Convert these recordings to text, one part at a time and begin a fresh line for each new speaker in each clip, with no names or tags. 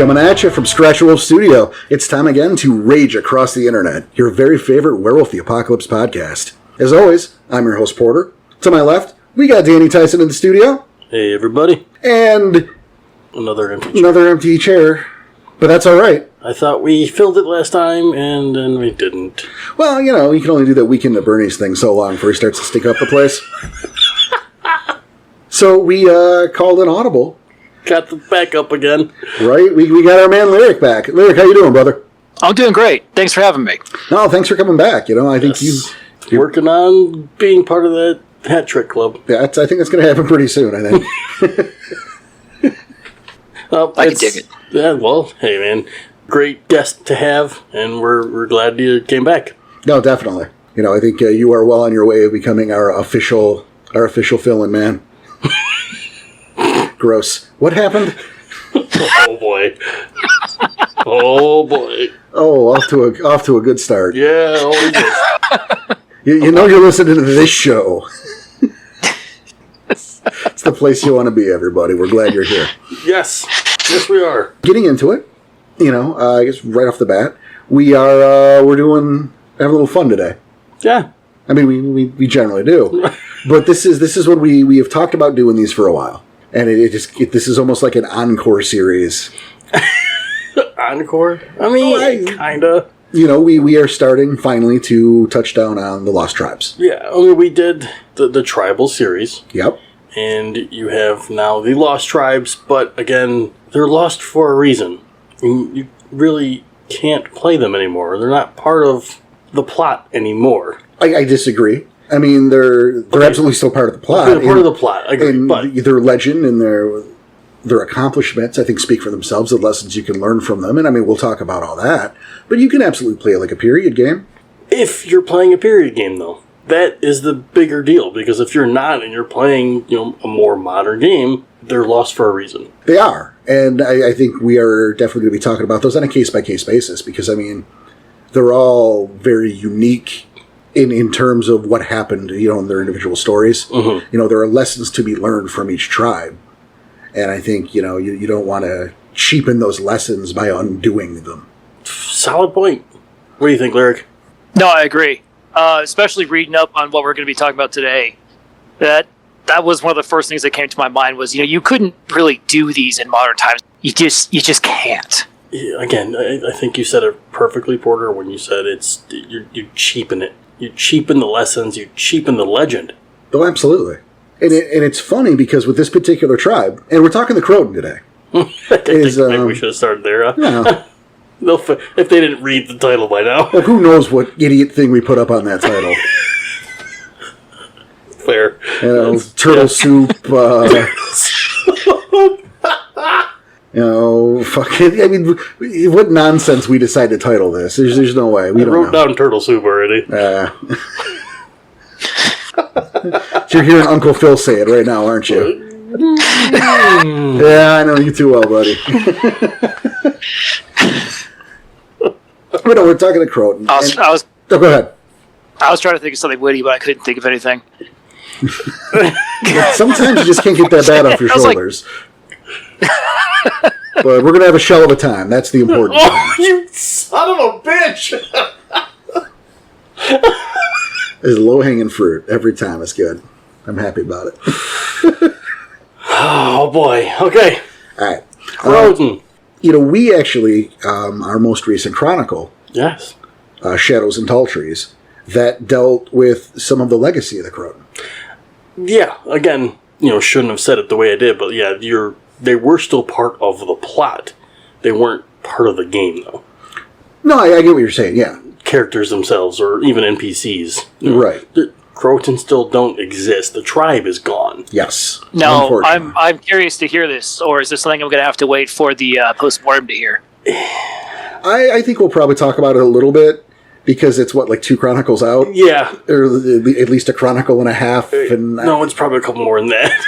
Coming at you from Scratchin Wolf Studio, it's time again to rage across the internet, your very favorite Werewolf the Apocalypse podcast. As always, I'm your host, Porter. To my left, we got Danny Tyson in the studio.
Hey, everybody.
And
Another
empty chair. But that's all right.
I thought we filled it last time, and then we didn't.
Well, you know, you can only do that Weekend at Bernie's thing so long before he starts to stink up the place. So we called an audible.
Got the back up again.
Right? We got our man Lyric back. Lyric, how you doing, brother?
I'm doing great. Thanks for having me.
No, thanks for coming back. You know, I think
you're working on being part of that hat trick club.
Yeah, I think that's going to happen pretty soon, I think.
Well,
I can dig it.
Yeah, well, hey, man. Great guest to have, and we're glad you came back.
No, definitely. You know, I think you are well on your way of becoming our official fill-in man. Gross. What happened?
Oh boy. Oh boy.
Oh, off to a good start.
Yeah, always is.
You know you're listening to this show. It's the place you want to be, everybody. We're glad you're here.
Yes. Yes, we are.
Getting into it, you know, I guess right off the bat, we're having a little fun today.
Yeah.
I mean, we generally do, but this is when we have talked about doing these for a while, and this is almost like an encore series.
Encore? I mean, kinda.
You know, we are starting finally to touch down on the Lost Tribes.
Yeah, I mean, we did the tribal series.
Yep.
And you have now the Lost Tribes, but again, they're lost for a reason. You really can't play them anymore. They're not part of the plot anymore.
I disagree. I mean, they're absolutely still part of the plot.
They're part of the plot, I agree.
And
but
their legend and their accomplishments, I think, speak for themselves, the lessons you can learn from them. And I mean, we'll talk about all that. But you can absolutely play it like a period game.
If you're playing a period game, though, that is the bigger deal. Because if you're not and you're playing, a more modern game, they're lost for a reason.
They are. And I think we are definitely going to be talking about those on a case-by-case basis. Because, I mean, they're all very unique in terms of what happened, in their individual stories.
Mm-hmm.
There are lessons to be learned from each tribe. And I think, you don't want to cheapen those lessons by undoing them.
Solid point. What do you think, Lyric?
No, I agree. Especially reading up on what we're going to be talking about today. That was one of the first things that came to my mind was, you couldn't really do these in modern times. You just can't.
Yeah, again, I think you said it perfectly, Porter, when you said you cheapen it. You cheapen the lessons, you cheapen the legend.
Oh, absolutely. And it's funny because with this particular tribe, and we're talking the Croatan today.
I think maybe we should have started there.
Yeah.
If they didn't read the title by now.
Well, who knows what idiot thing we put up on that title.
Fair.
Turtle soup. Fucking. I mean, what nonsense we decided to title this? There's no way. We
wrote down turtle soup already.
You're hearing Uncle Phil say it right now, aren't you? Yeah, I know you too well, buddy. But no, we're talking to Croatan. Go ahead.
I was trying to think of something witty, but I couldn't think of anything.
Sometimes you just can't get that bad off your shoulders. But we're going to have a shell of a time. That's the important thing.
Oh, you son of a bitch!
It's low-hanging fruit every time. It's good. I'm happy about it.
Oh, boy. Okay.
All right.
Croatan.
We actually, our most recent chronicle,
Yes.
Shadows and Tall Trees, that dealt with some of the legacy of the Croatan.
Yeah. Again, shouldn't have said it the way I did, but yeah, they were still part of the plot. They weren't part of the game, though.
No, I get what you're saying, yeah.
Characters themselves, or even NPCs.
Right.
The Croatan still don't exist. The tribe is gone.
Yes.
No, I'm curious to hear this, or is this something I'm going to have to wait for the post-mortem to hear?
I think we'll probably talk about it a little bit, because it's, like 2 chronicles out?
Yeah.
Or at least a chronicle and a half.
No, it's probably a couple more than that.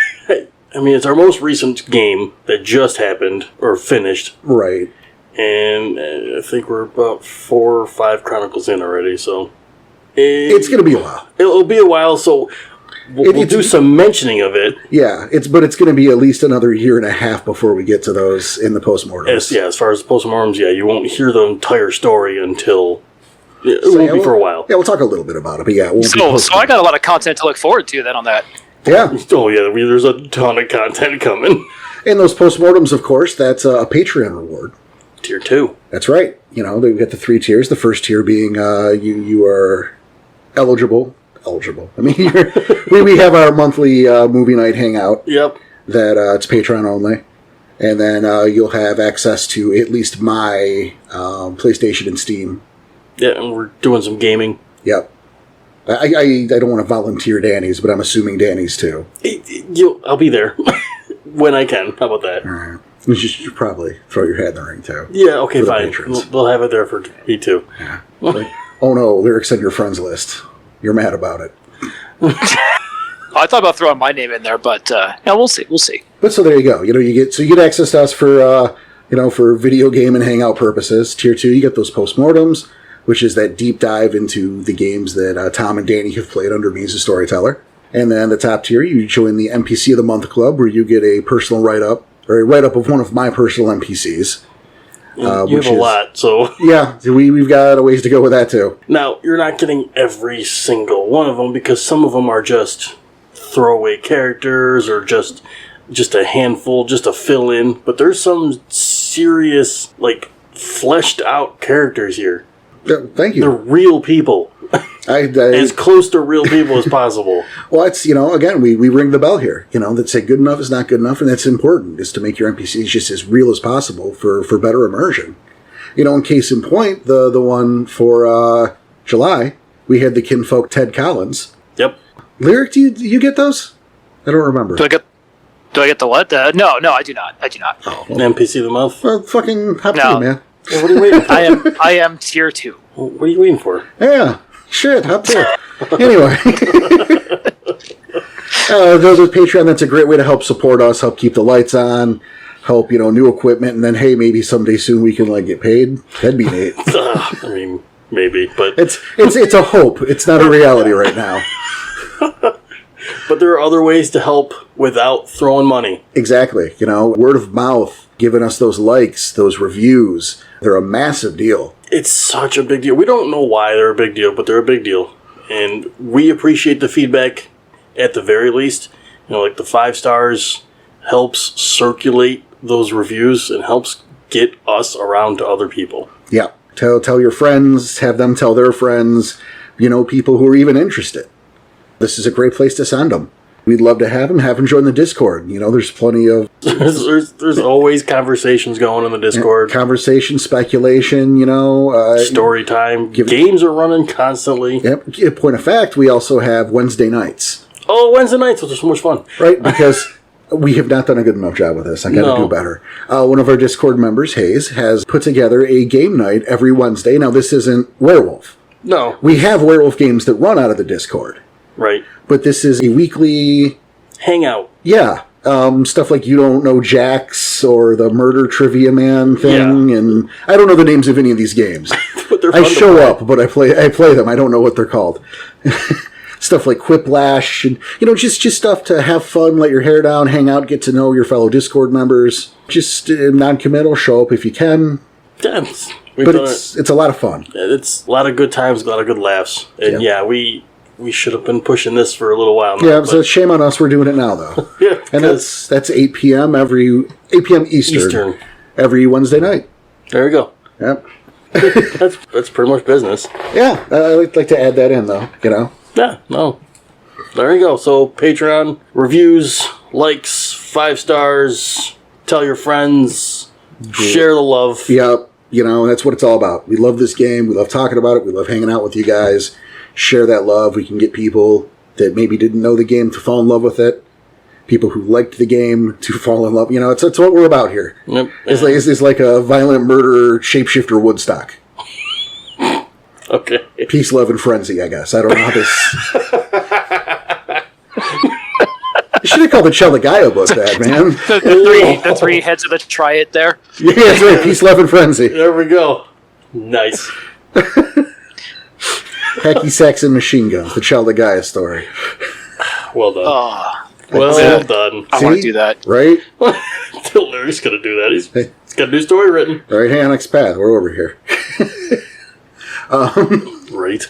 I mean, it's our most recent game that just happened, or finished.
Right.
And I think we're about 4 or 5 chronicles in already, so...
It's going to be a while.
It'll be a while, so we'll do some mentioning of it.
Yeah, but it's going to be at least another year and a half before we get to those in the postmortems.
As far as the postmortems, you won't hear the entire story until it won't be for a while.
Yeah, we'll talk a little bit about it, but yeah, it won't be
So I got a lot of content to look forward to then on that.
Yeah.
Oh yeah, there's a ton of content coming.
And those postmortems, of course, that's a Patreon reward.
Tier 2.
That's right. They've got the 3 tiers. The first tier being you are eligible. I mean, we have our monthly movie night hangout.
Yep.
That it's Patreon only. And then you'll have access to at least my PlayStation and Steam.
Yeah, and we're doing some gaming.
Yep. I don't want to volunteer Danny's, but I'm assuming Danny's too.
I'll be there when I can. How about that?
All right. You should probably throw your hat in the ring too.
Yeah, okay, fine. We'll have it there for me too.
Yeah. Oh no, lyrics on your friends list. You're mad about it.
I thought about throwing my name in there, but we'll see. We'll see.
But so there you go. You get access to us for for video game and hangout purposes. Tier 2, you get those postmortems, which is that deep dive into the games that Tom and Danny have played under me as a storyteller. And then the top tier, you join the NPC of the Month Club, where you get a personal write-up, or a write-up of one of my personal NPCs.
You have a lot, so...
Yeah, we've got a ways to go with that, too.
Now, you're not getting every single one of them, because some of them are just throwaway characters, or just a handful, just to fill in. But there's some serious, fleshed-out characters here.
Thank you.
They're real people. As close to real people as possible.
Well, it's, again, we ring the bell here. That say good enough is not good enough, and that's important, is to make your NPCs just as real as possible for better immersion. In case in point, the one for July, we had the kinfolk Ted Collins.
Yep.
Lyric, do you get those? I don't remember.
Do I get the what? No, I do not.
Oh, well,
NPC of the month?
Well, fucking hop to, man.
Yeah, what are you waiting for?
I am tier 2.
What are you waiting for?
Yeah. Shit, hop to. Anyway. Those with Patreon, that's a great way to help support us, help keep the lights on, help, new equipment, and then, hey, maybe someday soon we can, get paid. That'd be neat.
I mean, maybe, but...
It's a hope. It's not a reality right now.
But there are other ways to help without throwing money.
Exactly. Word of mouth, giving us those likes, those reviews, they're a massive deal.
It's such a big deal. We don't know why they're a big deal, but they're a big deal. And we appreciate the feedback at the very least. The 5 stars helps circulate those reviews and helps get us around to other people.
Yeah. Tell your friends, have them tell their friends, people who are even interested. This is a great place to send them. We'd love to have them join the Discord. There's plenty of...
there's always conversations going in the Discord.
Conversation, speculation,
story time. Games are running constantly.
Yep. Point of fact, we also have Wednesday nights.
Oh, Wednesday nights, which are so much fun.
Right, because we have not done a good enough job with this. I got to do better. One of our Discord members, Hayes, has put together a game night every Wednesday. Now, this isn't Werewolf.
No.
We have Werewolf games that run out of the Discord.
Right.
But this is a weekly...
hangout.
Yeah. Stuff like You Don't Know Jax or the Murder Trivia Man thing. Yeah. And I don't know the names of any of these games.
But they're
I
fun
show up, but I play them. I don't know what they're called. Stuff like Quiplash and, just stuff to have fun, let your hair down, hang out, get to know your fellow Discord members. Just non-committal, show up if you can.
Yeah,
but it's a lot of fun.
It's a lot of good times, a lot of good laughs. And we should have been pushing this for a little while now.
Yeah, so shame on us. We're doing it now, though.
Yeah,
and that's 8 p.m. 8 p.m. Eastern every Wednesday night.
There you go.
Yep.
that's pretty much business.
Yeah, I'd like to add that in, though.
Yeah, no. There you go. So Patreon reviews, likes, 5 stars. Tell your friends. Share the love.
Yep. That's what it's all about. We love this game. We love talking about it. We love hanging out with you guys. Share that love. We can get people that maybe didn't know the game to fall in love with it. People who liked the game to fall in love. It's what we're about here.
Yep.
It's like a violent murder shapeshifter Woodstock. Okay. Peace, love, and frenzy, I guess. I don't know how this... You should have called the Chelagaya book that, man.
the three heads of the triad there.
Yeah, that's right. Peace, love, and frenzy.
There we go. Nice.
Hacky Sacks and Machine Guns, the Chelagaya story.
Well done.
Well
done.
I want to do that.
Right?
Larry's going to do that. He's got a new story written.
Right hand next path. We're over here.
Right.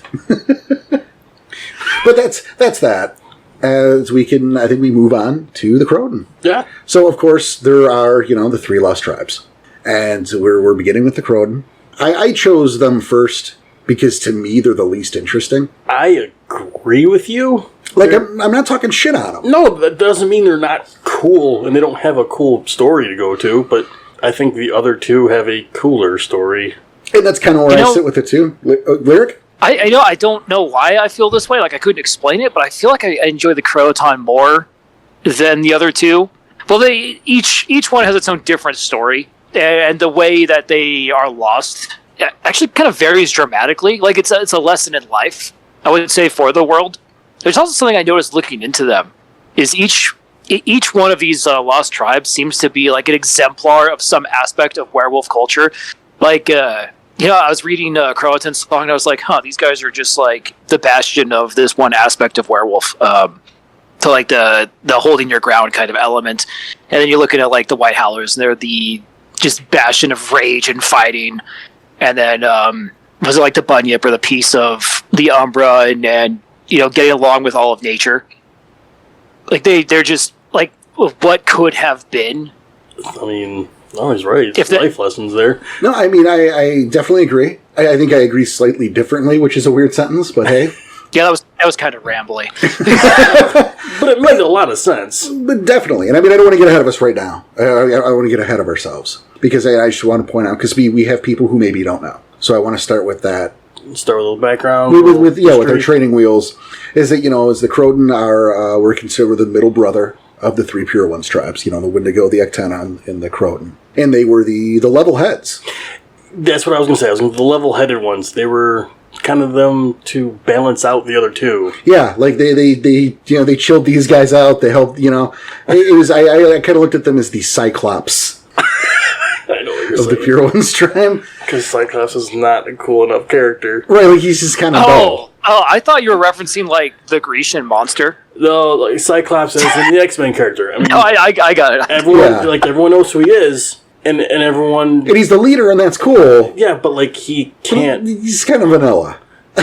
But that's that. As we can, I think we move on to the Croatan.
Yeah.
So, of course, there are, the 3 lost tribes. And we're beginning with the Croatan. I chose them first because, to me, they're the least interesting.
I agree with you.
Like, I'm not talking shit on them.
No, that doesn't mean they're not cool, and they don't have a cool story to go to, but I think the other 2 have a cooler story.
And that's kind of where I sit with it, too. Lyric?
I don't know why I feel this way. Like, I couldn't explain it, but I feel like I enjoy the Croatan more than the other 2. Well, they each one has its own different story, and the way that they are lost actually kind of varies dramatically. Like, it's a lesson in life, I would say, for the world. There's also something I noticed looking into them, is each one of these lost tribes seems to be like an exemplar of some aspect of werewolf culture. Like, I was reading Croatan's song and I was like, these guys are just like the bastion of this one aspect of werewolf. To like the holding your ground kind of element. And then you're looking at like the White Howlers and they're the just bastion of rage and fighting. And then was it like the Bunyip or the piece of the Umbra and getting along with all of nature. Like they're just like what could have been.
I mean, no, he's right. It's life lessons there.
No, I mean, I definitely agree. I think I agree slightly differently, which is a weird sentence, but hey.
Yeah, that was kind of rambly.
But it made a lot of sense.
But definitely. And I mean, I don't want to get ahead of us right now. I want to get ahead of ourselves. Because I just want to point out, because we have people who maybe don't know. So I want to start with that.
Start with a little background.
With our training wheels. Is that, as the Croatan we're considered the middle brother of the 3 Pure Ones tribes. The Wendigo, the Ectenon, and the Croatan. And they were the level heads.
That's what I was going to say. The level-headed ones. They were kind of them to balance out the other 2.
Yeah, like they chilled these guys out. They helped, it was, I kind of looked at them as the Cyclops.
I know what you're
of
saying.
The Pure Ones tribe.
Because Cyclops is not a cool enough character.
Right, like he's just kind of dull.
Oh, I thought you were referencing like the Grecian monster.
No, like Cyclops is the X-Men character. I mean,
no, I got it.
Everyone knows who he is. And everyone...
And he's the leader, and that's cool.
Yeah, but, like, he can't...
He's kind of vanilla.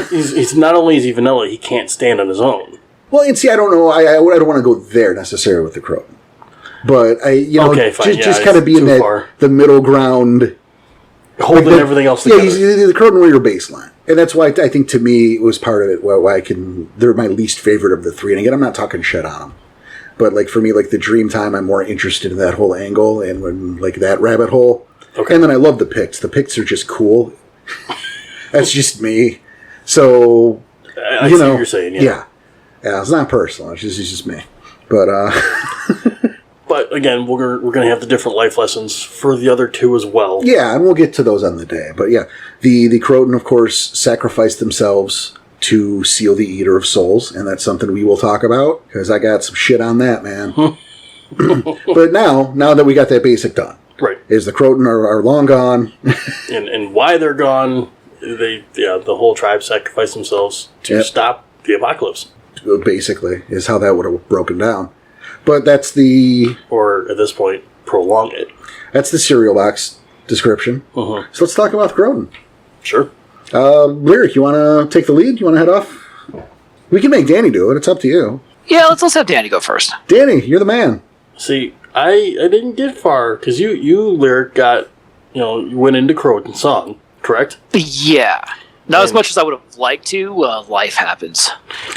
he's not only is he vanilla, he can't stand on his own.
Well, and see, I don't know. I don't want to go there necessarily with the Croatan. But,
okay, fine.
just kind of being the middle ground...
Holding everything else together.
Yeah, the Croatan were your baseline. And that's why I think, to me, it was part of it, why they're my least favorite of the 3. And again, I'm not talking shit on them. But, like, for me, like, the Dreamtime, I'm more interested in that whole angle and when, like, that rabbit hole. Okay. And then I love the Picts. The Picts are just cool. That's just me. So,
I see what you're saying, yeah.
Yeah, it's not personal. It's just me. But,
But, again, we're gonna have the different life lessons for the other 2 as well.
Yeah, and we'll get to those on the day. But, yeah, the Croatan, of course, sacrificed themselves to seal the Eater of Souls, and that's something we will talk about, because I got some shit on that, man. But now that we got that basic done,
right,
is the Croatan are long gone.
and why they're gone, the whole tribe sacrificed themselves to stop the apocalypse.
Basically, is how that would have broken down. But that's
or at this point, prolong it.
That's the cereal box description. So let's talk about the Croatan.
Sure.
Lyric, you want to take the lead? You want to head off? We can make Danny do it. It's up to you.
Yeah, let's have Danny go first.
Danny, you're the man.
See, I didn't get far because you Lyric got you went into Croatan song, correct?
Yeah, not as much as I would have liked to. Life happens,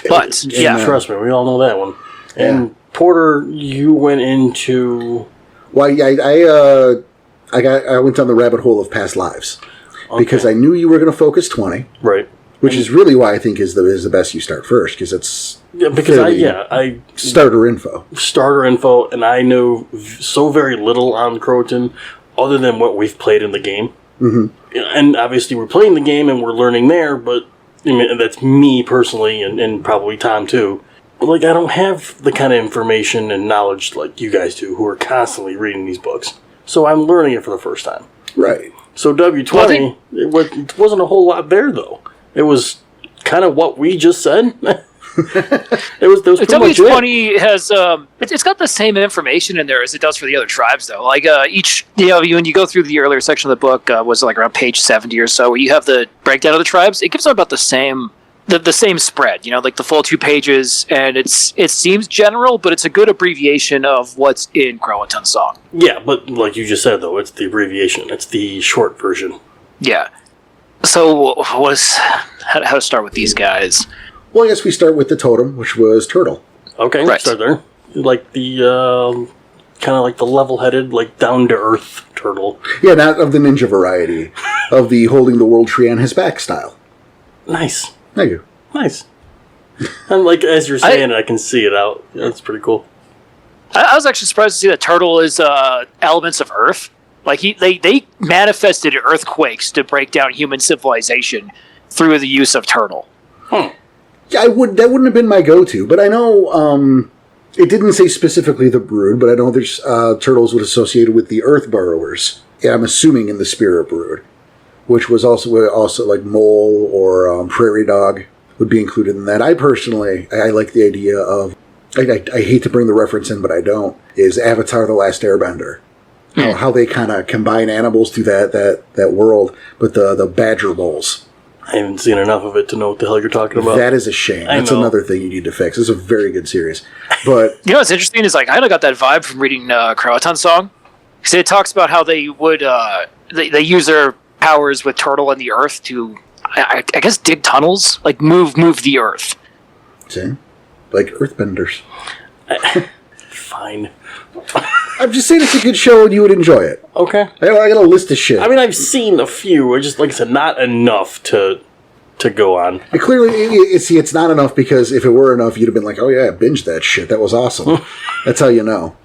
but yeah,
trust me, we all know that one. And Porter, you went into.
Well, I went down the rabbit hole of past lives. Because I knew you were going to focus 20.
Right.
Which is really why I think is the best you start first, because it's
I
starter info.
Starter info, and I know so very little on Croatan other than what we've played in the game. Mm-hmm. And obviously we're playing the game and we're learning there, but I mean, that's me personally and probably Tom too. But like I don't have the kind of information and knowledge like you guys do who are constantly reading these books. So I'm learning it for the first time.
Right.
So W20, it wasn't a whole lot there, though. It was kind of what we just said. It was
It's
pretty
always
much it.
funny. It has it's got the same information in there as it does for the other tribes, though. Like each, when you go through the earlier section of the book, was like around page 70 or so, where you have the breakdown of the tribes. It gives them about the same spread. Like the full 2 pages, and it seems general, but it's a good abbreviation of what's in Croatan Song.
Yeah, but like you just said, though, it's the abbreviation. It's the short version.
Yeah. So how to start with these guys?
Well, I guess we start with the totem, which was turtle.
Okay,
Right.
let's start there. Like the kind of like the level-headed, like down-to-earth turtle.
Yeah, not of the ninja variety, of the holding the world tree on his back style.
Nice,
Thank you.
nice. And like as you're saying it, I can see it out. Yeah, that's pretty cool.
I was actually surprised to see that turtle is elements of Earth. Like they manifested earthquakes to break down human civilization through the use of turtle.
Hmm.
Yeah, that wouldn't have been my go-to, but I know it didn't say specifically the brood, but I know there's turtles was associated with the earth burrowers. Yeah, I'm assuming in the spirit brood, which was also like mole or prairie dog would be included in that. I personally, I like the idea of, I hate to bring the reference in, but I don't, is Avatar: The Last Airbender. How they kind of combine animals through that world, but the badger moles.
I haven't seen enough of it to know what the hell you're talking about.
That is a shame. That's another thing you need to fix. It's a very good series. But
what's interesting is, like, I kind of got that vibe from reading Croatan Song. Because it talks about how they would they use their powers with turtle and the earth to, I guess, dig tunnels, like move the earth.
See? Like earthbenders.
Fine.
I'm just saying it's a good show and you would enjoy it.
Okay.
I got a list of shit.
I mean, I've seen a few. Just like I said, not enough to go on.
And clearly, it's not enough, because if it were enough, you'd have been like, oh yeah, I binged that shit. That was awesome. That's how you know.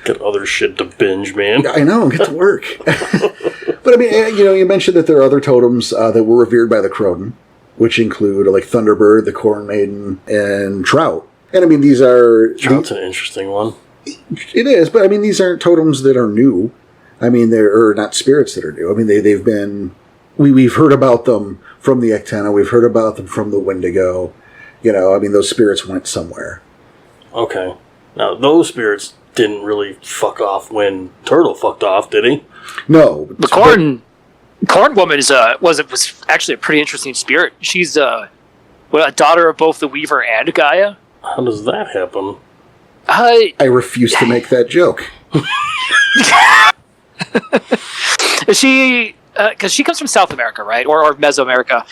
Got other shit to binge, man.
I know, get to work. But I mean, you mentioned that there are other totems that were revered by the Croatan, which include like Thunderbird, the Corn Maiden, and Trout. And I mean, these are...
Trout's an interesting one.
It is, but I mean, these aren't totems that are new. I mean, they're not spirits that are new. I mean, they've been... We've heard about them from the Ectena. We've heard about them from the Wendigo. I mean, those spirits went somewhere.
Okay. Now, those spirits didn't really fuck off when Turtle fucked off, did he?
No.
The Corn Woman was actually a pretty interesting spirit. She's a daughter of both the Weaver and Gaia.
How does that happen?
I refuse to make that joke.
She, because she comes from South America, right, or Mesoamerica.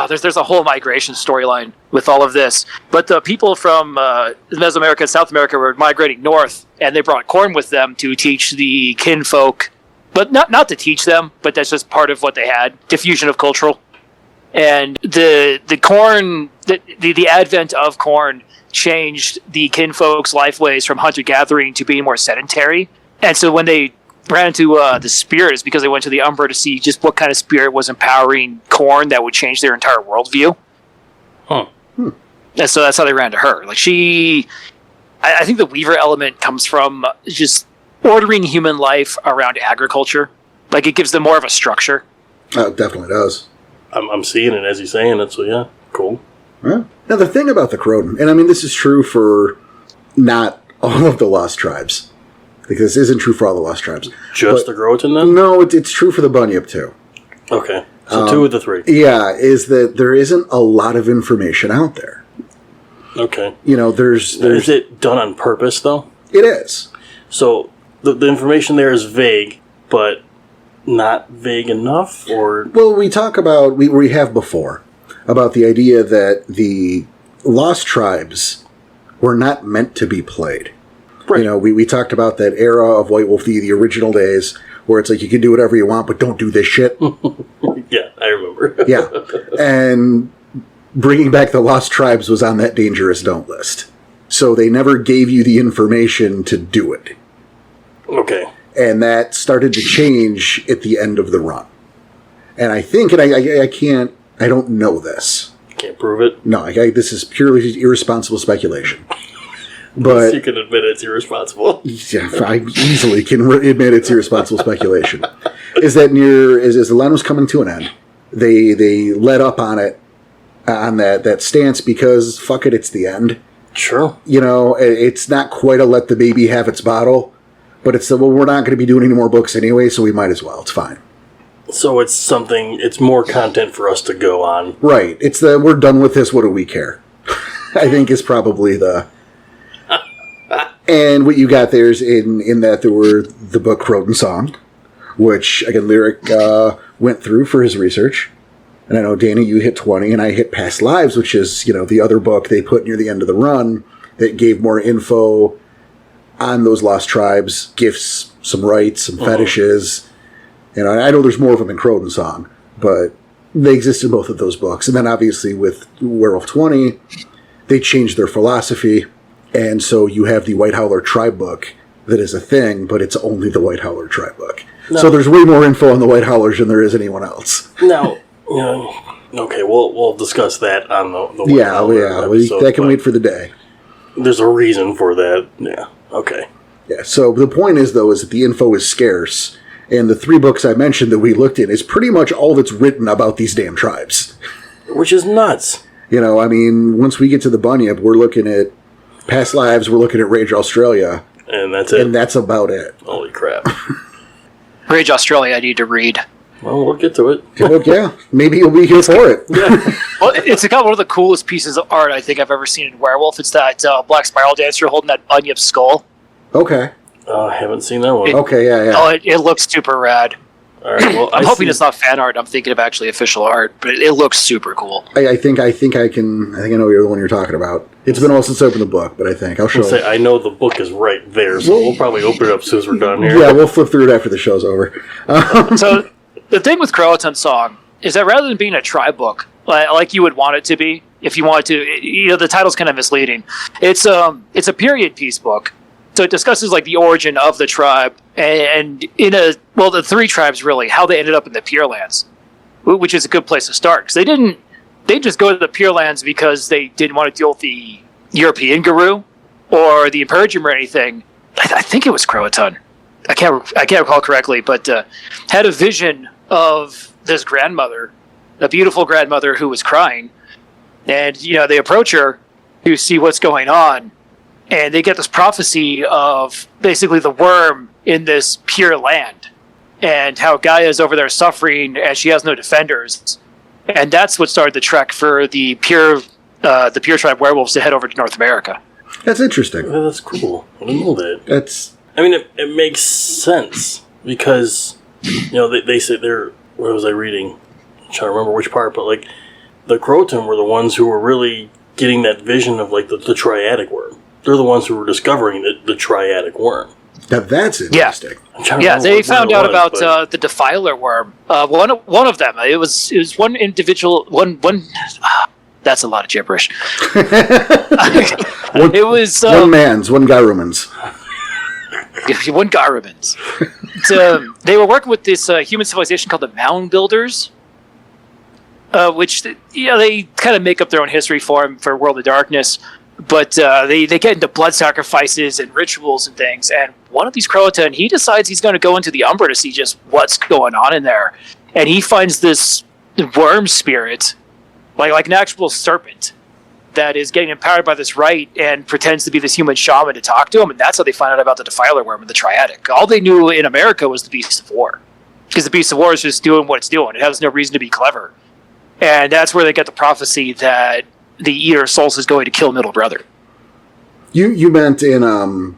There's a whole migration storyline with all of this. But the people from Mesoamerica and South America were migrating north, and they brought corn with them to teach the kinfolk, but not to teach them, but that's just part of what they had. Diffusion of cultural, and the corn, the advent of corn changed the kinfolk's lifeways from hunter-gathering to being more sedentary. And so when they ran into the spirit, it's because they went to the Umbra to see just what kind of spirit was empowering corn that would change their entire worldview.
Huh.
And so that's how they ran to her. Like I think the Weaver element comes from just ordering human life around agriculture. Like, it gives them more of a structure.
It definitely does.
I'm seeing it as he's saying it, so yeah, cool.
Well, now, the thing about the Croatan, and I mean, this is true for not all of the Lost Tribes, because this isn't true for all the Lost Tribes.
Just the Croatan, then?
No, it's true for the Bunyip, too.
Okay, so 2 of the 3.
Yeah, is that there isn't a lot of information out there.
Okay.
There's
Is it done on purpose, though?
It is.
So, the information there is vague, but not vague enough, or...
Well, we talk about, we have before, about the idea that the Lost Tribes were not meant to be played.
Right.
We talked about that era of White Wolf, the original days, where it's like, you can do whatever you want, but don't do this shit.
Yeah, I remember.
Yeah. And bringing back the Lost Tribes was on that dangerous don't list. So they never gave you the information to do it.
Okay.
And that started to change at the end of the run. And I think, and I don't know this.
Can't prove it.
No, this is purely irresponsible speculation. But
you can admit it's irresponsible.
Yeah, I easily can admit it's irresponsible speculation. Is that as the line was coming to an end, they let up on it on that stance because, fuck it, it's the end.
Sure.
You know, it's not quite a let the baby have its bottle, but it's well, we're not going to be doing any more books anyway, so we might as well. It's fine.
So it's more content for us to go on.
Right. It's we're done with this, what do we care? I think is probably the... And what you got there is in that there were the book Croatan Song, which, again, Lyric went through for his research. And I know, Danny, you hit 20, and I hit Past Lives, which is, the other book they put near the end of the run that gave more info on those lost tribes, gifts, some rites, some fetishes. And I know there's more of them in Croatan Song, but they exist in both of those books. And then, obviously, with Werewolf 20, they changed their philosophy. And so you have the White Howler tribe book that is a thing, but it's only the White Howler tribe book. No. So there's way more info on the White Howlers than there is anyone else.
Now, okay, we'll discuss that on the White Howler episode,
that can wait for the day.
There's a reason for that. Yeah, okay.
Yeah, so the point is, though, is that the info is scarce. And the 3 books I mentioned that we looked in is pretty much all that's written about these damn tribes.
Which is nuts.
Once we get to the Bunyip, we're looking at Past Lives, we're looking at Rage Australia.
And that's it.
And that's about it.
Holy crap.
Rage Australia I need to read.
Well, we'll get to it.
Yeah, maybe you'll be here for it.
Yeah.
Well, it's got one of the coolest pieces of art I think I've ever seen in Werewolf. It's that Black Spiral Dancer holding that Bunyip skull.
Okay.
I haven't seen that one.
Okay, yeah.
Oh, it looks super rad.
All right, well,
I'm hoping it's not fan art. I'm thinking of actually official art, but it looks super cool.
I think I know you're the one you're talking about. It's been a while since I opened the book, but I'll show it.
I know the book is right there, so we'll probably open it up as soon as we're done here.
Yeah, we'll flip through it after the show's over.
So the thing with Croatan Song is that rather than being a tribe book, like you would want it to be, if you wanted to, the title's kind of misleading. It's a period piece book. So it discusses the origin of the tribe and the 3 tribes really, how they ended up in the Pure Lands, which is a good place to start because they didn't just go to the Pure Lands because they didn't want to deal with the European Guru or the Imperium or anything. I think it was Croatan. I can't recall correctly, but had a vision of this grandmother, a beautiful grandmother who was crying, and they approach her to see what's going on. And they get this prophecy of basically the worm in this pure land and how Gaia is over there suffering and she has no defenders. And that's what started the trek for the pure tribe werewolves to head over to North America.
That's interesting.
Yeah, that's cool. I didn't know that.
It
makes sense because, they say they're, what was I reading? I'm trying to remember which part, but the Croatan were the ones who were really getting that vision of the triadic worm. They're the ones who were discovering the triadic worm.
Now that's interesting.
Yeah, they found out about the defiler worm. One of them. It was one individual. One. That's a lot of gibberish. It was
one man's, one Garuman's.
One Garuman's. They were working with this human civilization called the Mound Builders, which they kind of make up their own history for World of Darkness. But they get into blood sacrifices and rituals and things. And one of these Croatan, he decides he's going to go into the Umbra to see just what's going on in there. And he finds this worm spirit, like an actual serpent, that is getting empowered by this rite and pretends to be this human shaman to talk to him. And that's how they find out about the Defiler worm and the Triadic. All they knew in America was the Beast of War. Because the Beast of War is just doing what it's doing. It has no reason to be clever. And that's where they get the prophecy that the Eater of Souls is going to kill Middle Brother.
You meant in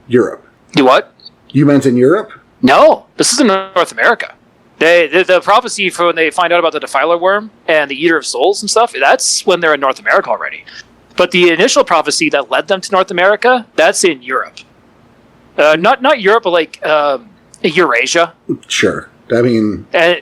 Europe?
You what?
You meant in Europe?
No, this is in North America. The prophecy for when they find out about the Defiler worm and the Eater of Souls and stuff, that's when they're in North America already. But the initial prophecy that led them to North America, that's in Europe. Not Europe, but Eurasia.
Sure.
Yeah.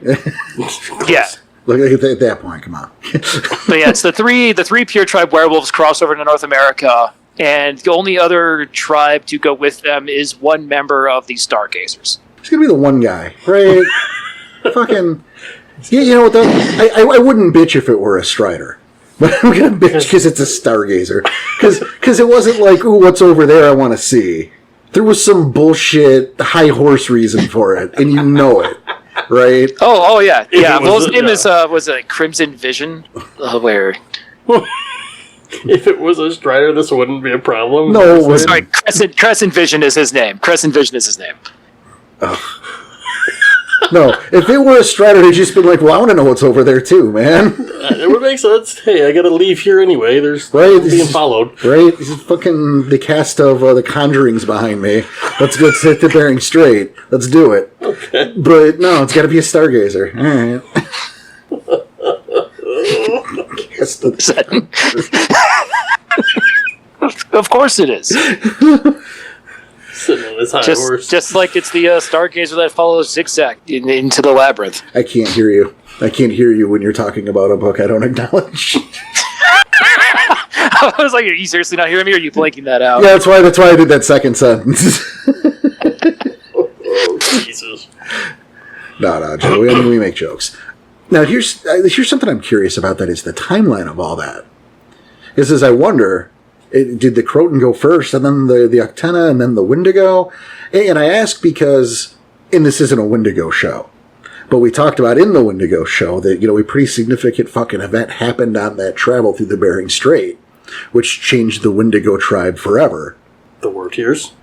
Look at that point. Come on.
But yeah, it's the three pure tribe werewolves cross over to North America, and the only other tribe to go with them is one member of the Stargazers.
It's gonna be the one guy, right? Fucking. Yeah, you know what though? I wouldn't bitch if it were a Strider, but I'm gonna bitch because it's a Stargazer. Because it wasn't like, ooh, what's over there? I want to see. There was some bullshit high horse reason for it, and you know it. Right?
Oh yeah. Yeah. Well, his name was it Crimson Vision? Where
If it was a Strider, this wouldn't be a problem.
No, it wouldn't.
Sorry, Crescent Vision is his name. Crescent Vision is his name.
No, if it were a Strider, they'd just been like, well, I want to know what's over there too, man.
It would make sense. Hey, I gotta leave here anyway. There's
Right,
being followed.
Right? This is fucking the cast of The Conjuring's behind me. Let's hit the bearing straight. Let's do it.
Okay.
But no, it's got to be a Stargazer. All right. Cast of
Of course it is.
Sitting on his high horse.
Just like it's the Stargazer that follows Zigzag into the labyrinth.
I can't hear you. I can't hear you when you're talking about a book I don't acknowledge.
I was like, are you seriously not hearing me, or are you blanking that out?
Yeah, that's why I did that second sentence.
Oh, Jesus.
No, Joe. We make jokes. Now, here's something I'm curious about. That is the timeline of all that. Is I wonder, did the Croatan go first, and then the Octena, and then the Wendigo? And I ask because, and this isn't a Wendigo show, but we talked about in the Wendigo show that, a pretty significant fucking event happened on that travel through the Bering Strait, which changed the Wendigo tribe forever.
The War Tears?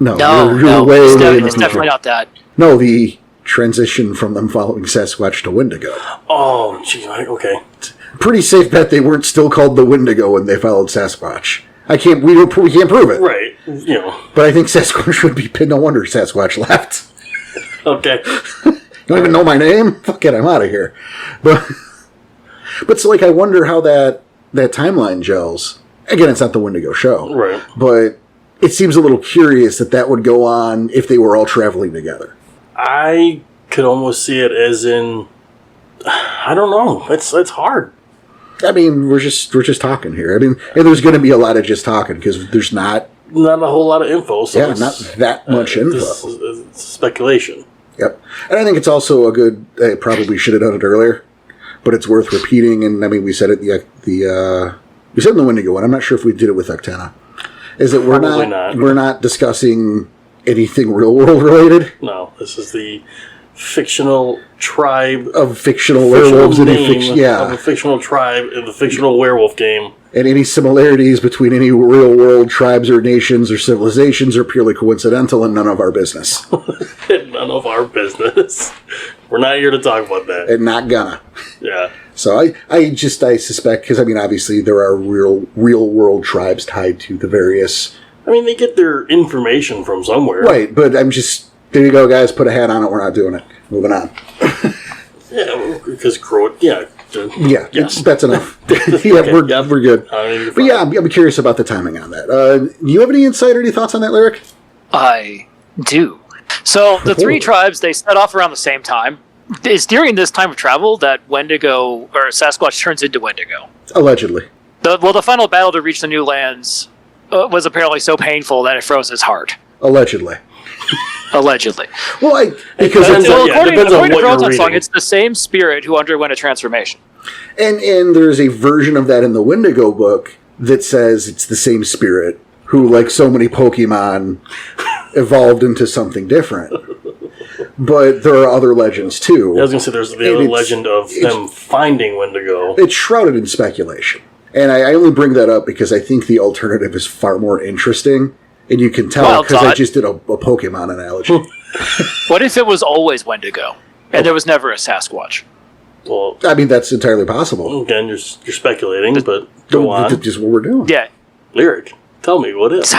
No,
It's definitely not that.
No, the transition from them following Sasquatch to Wendigo.
Oh, geez. Okay.
Pretty safe bet they weren't still called the Wendigo when they followed Sasquatch. We can't prove it.
Right.
But I think Sasquatch would be no wonder Sasquatch left.
Okay.
You don't even know my name? Fuck it, I'm out of here. But so, I wonder how that timeline gels. Again, it's not the Wendigo show.
Right.
But it seems a little curious that would go on if they were all traveling together.
I could almost see it as in... I don't know. It's hard.
I mean, we're just talking here. I mean, and there's going to be a lot of just talking because there's not
a whole lot of info. So
not that much info.
It's speculation.
Yep, and I think it's also a good. I probably should have done it earlier, but it's worth repeating. And I mean, we said it we said in the Wendigo one. I'm not sure if we did it with Octena. Is that we're not discussing anything real world related?
No, this is the fictional tribe
of fictional werewolves
of a fictional tribe in the fictional werewolf game.
And any similarities between any real world tribes or nations or civilizations are purely coincidental and none of our business.
None of our business. We're not here to talk about that.
And not gonna.
Yeah.
So I suspect, because I mean obviously there are real world tribes tied to the various.
I mean, they get their information from somewhere.
Right, but I'm just. There you go, guys. Put a hat on it. We're not doing it. Moving on.
Yeah, because Croat.
That's enough. We're good. But yeah, I'm curious about the timing on that. Do you have any insight or any thoughts on that, Lyric?
I do. So the three tribes, they set off around the same time. It's during this time of travel that Wendigo or Sasquatch turns into Wendigo.
Allegedly.
The final battle to reach the new lands was apparently so painful that it froze his heart.
Allegedly.
Allegedly.
Well,
according
to Croatan song, it's the same spirit who underwent a transformation.
And there's a version of that in the Wendigo book that says it's the same spirit who, like so many Pokemon, evolved into something different. But there are other legends, too.
I was going to say there's the other legend of them finding Wendigo.
It's shrouded in speculation. And I only bring that up because I think the alternative is far more interesting. And you can tell because I just did a Pokemon analogy.
What if it was always Wendigo and there was never a Sasquatch?
Well,
I mean, that's entirely possible.
Again, you're speculating, but go on.
That's just what we're doing.
Yeah.
Lyric, tell me what is.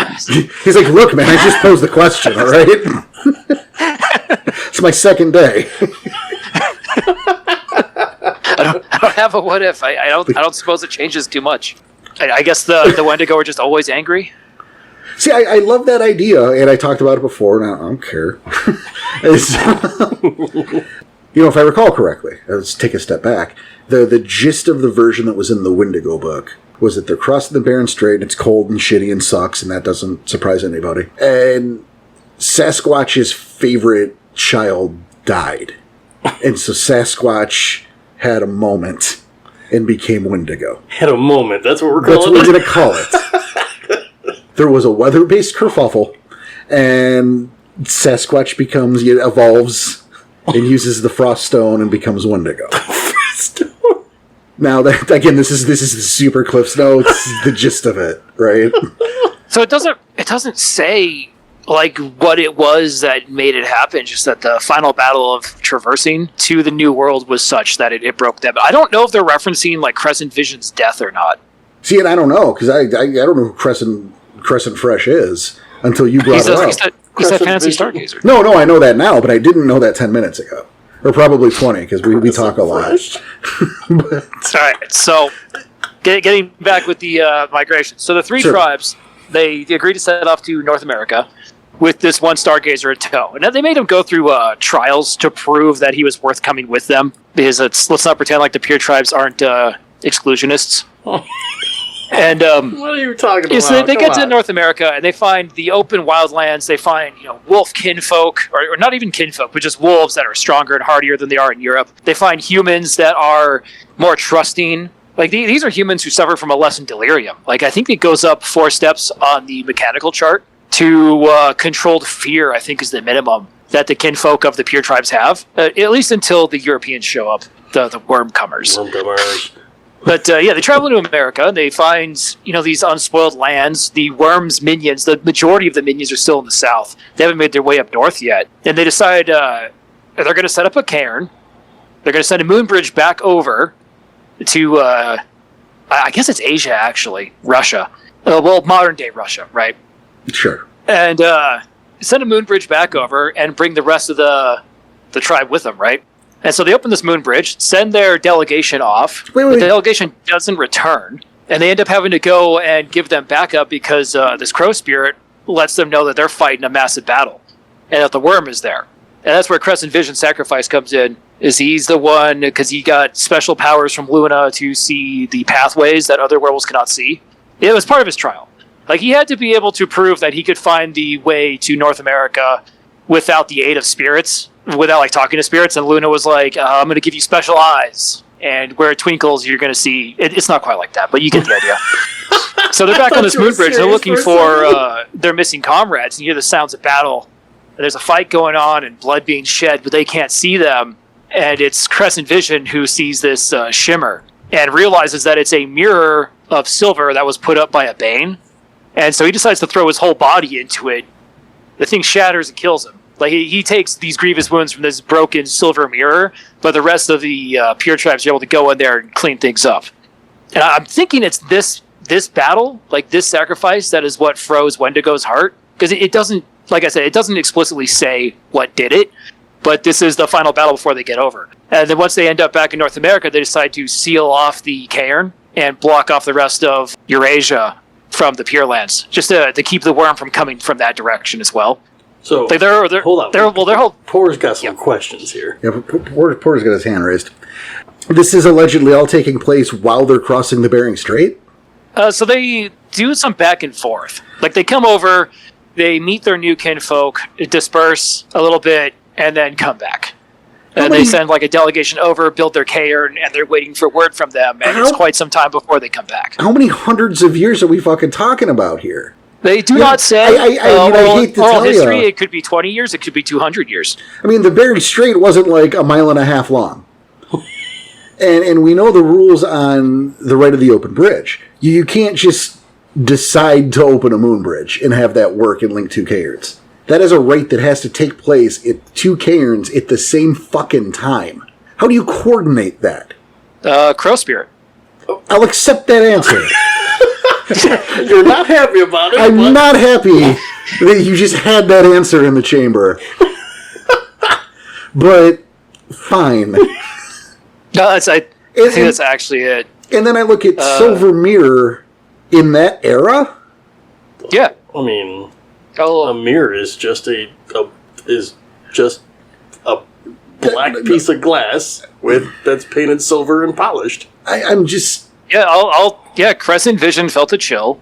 He's like, look, man, I just posed the question, all right? It's my second day.
I don't have a what if. I don't suppose it changes too much. I guess the Wendigo are just always angry.
See, I love that idea, and I talked about it before, and I don't care. If I recall correctly, let's take a step back. The gist of the version that was in the Wendigo book was that they're crossing the Bering Strait, and it's cold and shitty and sucks, and that doesn't surprise anybody. And Sasquatch's favorite child died. And so Sasquatch had a moment and became Wendigo.
Had a moment, that's what we're calling it?
That's what we're going to call it. There was a weather-based kerfuffle, and Sasquatch evolves and uses the Frost Stone and becomes Wendigo.
Frost Stone?
Now, that again, this is the super Cliff's Notes, the gist of it, right?
So it doesn't say like what it was that made it happen. Just that the final battle of traversing to the new world was such that it broke them. I don't know if they're referencing like Crescent Vision's death or not.
See, and I don't know because I don't know who Crescent Fresh is until you brought it up.
He's that fantasy stargazer.
No, I know that now, but I didn't know that 10 minutes ago. Or probably 20, because we talk a lot.
All right, so getting back with the migration. So the three tribes, they agreed to set off to North America with this one stargazer in tow. And they made him go through trials to prove that he was worth coming with them, because let's not pretend like the Pure tribes aren't exclusionists. And
what are you talking about?
So they get to North America and they find the open wildlands. They find wolf kinfolk, or not even kinfolk, but just wolves that are stronger and hardier than they are in Europe. They find humans that are more trusting. Like these are humans who suffer from a lessened delirium. Like I think it goes up 4 steps on the mechanical chart to controlled fear. I think is the minimum that the kinfolk of the Pure tribes have, at least until the Europeans show up, the worm comers. But they travel to America. They find these unspoiled lands. The worms' minions, the majority of the minions are still in the south. They haven't made their way up north yet. And they decide they're going to set up a cairn. They're going to send a moon bridge back over to, I guess it's Asia actually, Russia. Modern day Russia, right?
Sure.
And send a moon bridge back over and bring the rest of the tribe with them, right? And so they open this moon bridge, send their delegation off. Wait. The delegation doesn't return, and they end up having to go and give them backup because this crow spirit lets them know that they're fighting a massive battle, and that the worm is there. And that's where Crescent Vision Sacrifice comes in. Is he's the one, because he got special powers from Luna to see the pathways that other werewolves cannot see. It was part of his trial. Like he had to be able to prove that he could find the way to North America without the aid of spirits. Without like talking to spirits, and Luna was like, I'm going to give you special eyes, and where it twinkles you're going to see it's not quite like that, but you get the idea. So they're back on this moon bridge. They're looking for their missing comrades, and you hear the sounds of battle, and there's a fight going on and blood being shed, but they can't see them, and it's Crescent Vision who sees this shimmer and realizes that it's a mirror of silver that was put up by a Bane, and so he decides to throw his whole body into it. The thing shatters and kills him. Like he takes these grievous wounds from this broken silver mirror, but the rest of the Pure tribes are able to go in there and clean things up. And I'm thinking it's this battle, like this sacrifice, that is what froze Wendigo's heart, because it doesn't, like I said, it doesn't explicitly say what did it, but this is the final battle before they get over. And then once they end up back in North America, they decide to seal off the cairn and block off the rest of Eurasia from the Pure lands, just to keep the worm from coming from that direction as well.
So
like
hold on. Porter's got some
yeah.
questions here.
Yeah, Porter's got his hand raised. This is allegedly all taking place while they're crossing the Bering Strait?
So they do some back and forth. Like they come over, they meet their new kinfolk, disperse a little bit, and then come back. And they send like a delegation over, build their cairn, and they're waiting for word from them. And it's quite some time before they come back.
How many hundreds of years are we fucking talking about here?
They do not say.
I hate to tell
history,
you.
it could be 20 years, it could be 200 years.
I mean, the Bering Strait wasn't like a mile and a half long. and we know the rules on the right of the open bridge. You can't just decide to open a moon bridge and have that work and link 2 cairns. That is a right that has to take place at 2 cairns at the same fucking time. How do you coordinate that?
Crow spirit.
I'll accept that answer.
You're not happy about it.
I'm not happy that you just had that answer in the chamber. But fine.
No, I think that's actually it.
And then I look at Silver Mirror in that era.
Yeah,
I mean, a mirror is just a black piece of glass that's painted silver and polished.
I'm just.
Yeah, Crescent Vision felt a chill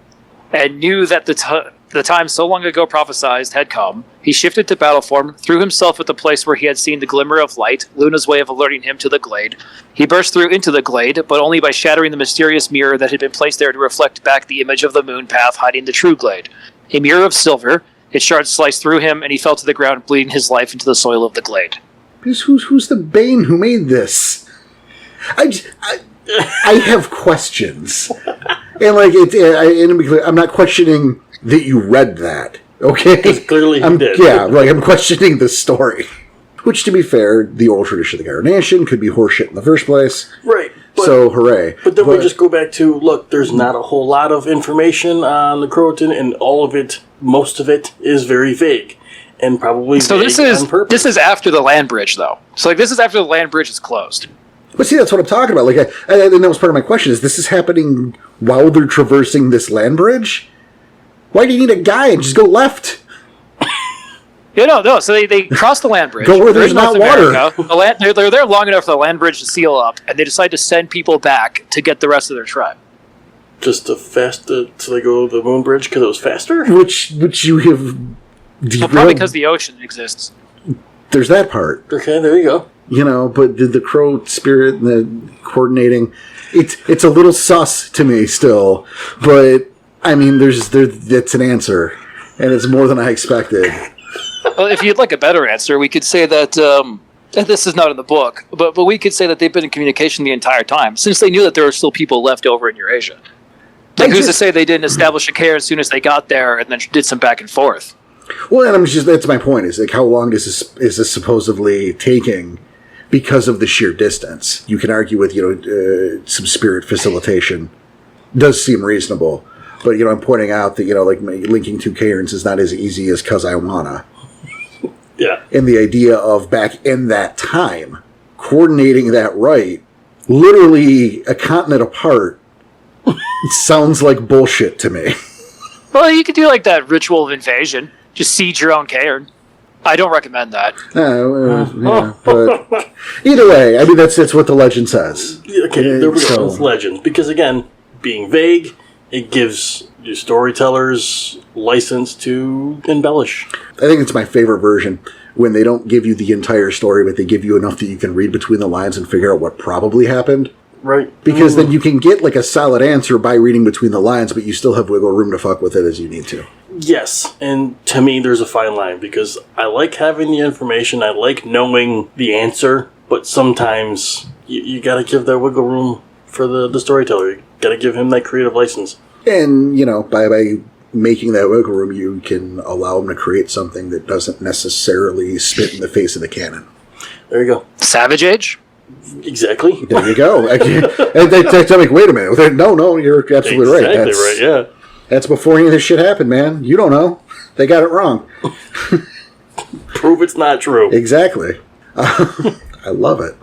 and knew that the time so long ago prophesized had come. He shifted to battle form, threw himself at the place where he had seen the glimmer of light, Luna's way of alerting him to the glade. He burst through into the glade, but only by shattering the mysterious mirror that had been placed there to reflect back the image of the moon path hiding the true glade. A mirror of silver, its shards sliced through him, and he fell to the ground, bleeding his life into the soil of the glade.
Who's the Bane who made this? I have questions. And like I'm not questioning that you read that. Okay?
Because clearly he did.
Yeah, like I'm questioning the story. Which, to be fair, the oral tradition of the Gyro Nation could be horseshit in the first place.
Right.
So, hooray.
But then we just go back to, look, there's not a whole lot of information on the Croatan, and all of it, most of it, is very vague. And probably
So
vague on purpose.
this is after the land bridge, though. So like this is after the land bridge is closed.
But see, that's what I'm talking about. Like, and that was part of my question: is this happening while they're traversing this land bridge? Why do you need a guide? Just go left.
Yeah, no. So they cross the land bridge.
Go where
They're
there's
in
not
North
water.
America. They're there long enough for the land bridge to seal up, and they decide to send people back to get the rest of their tribe.
Just so they go to the moon bridge because it was faster?
Which you have.
Well, probably because the ocean exists.
There's that part.
Okay, there you go.
You know, but the crow spirit and the coordinating, it's a little sus to me still. But I mean, that's an answer, and it's more than I expected.
Well, if you'd like a better answer, we could say that and this is not in the book, but we could say that they've been in communication the entire time, since they knew that there were still people left over in Eurasia. Like, who's to say they didn't establish a care as soon as they got there and then did some back and forth?
Well, and that's my point. Is like, how long is this supposedly taking? Because of the sheer distance, you can argue with some spirit facilitation does seem reasonable, but I'm pointing out that like linking two cairns is not as easy as "cause I wanna."
Yeah.
And the idea of back in that time, coordinating that right, literally a continent apart, sounds like bullshit to me.
Well, you could do like that ritual of invasion. Just siege your own cairn. I don't recommend that.
Yeah, but either way, I mean that's what the legend says.
Okay, there we go. It's legend. Because again, being vague, it gives your storytellers license to embellish.
I think it's my favorite version when they don't give you the entire story, but they give you enough that you can read between the lines and figure out what probably happened.
Right.
Because then you can get like a solid answer by reading between the lines, but you still have wiggle room to fuck with it as you need to.
Yes, and to me there's a fine line, because I like having the information, I like knowing the answer, but sometimes you gotta give that wiggle room for the storyteller. You gotta give him that creative license.
And, by making that wiggle room, you can allow him to create something that doesn't necessarily spit in the face of the canon.
There you go.
Savage Age?
Exactly.
There you go. And they tell me, wait a minute. No, you're absolutely right.
Exactly right, yeah.
That's before any of this shit happened, man. You don't know. They got it wrong.
Prove it's not true.
Exactly. I love it.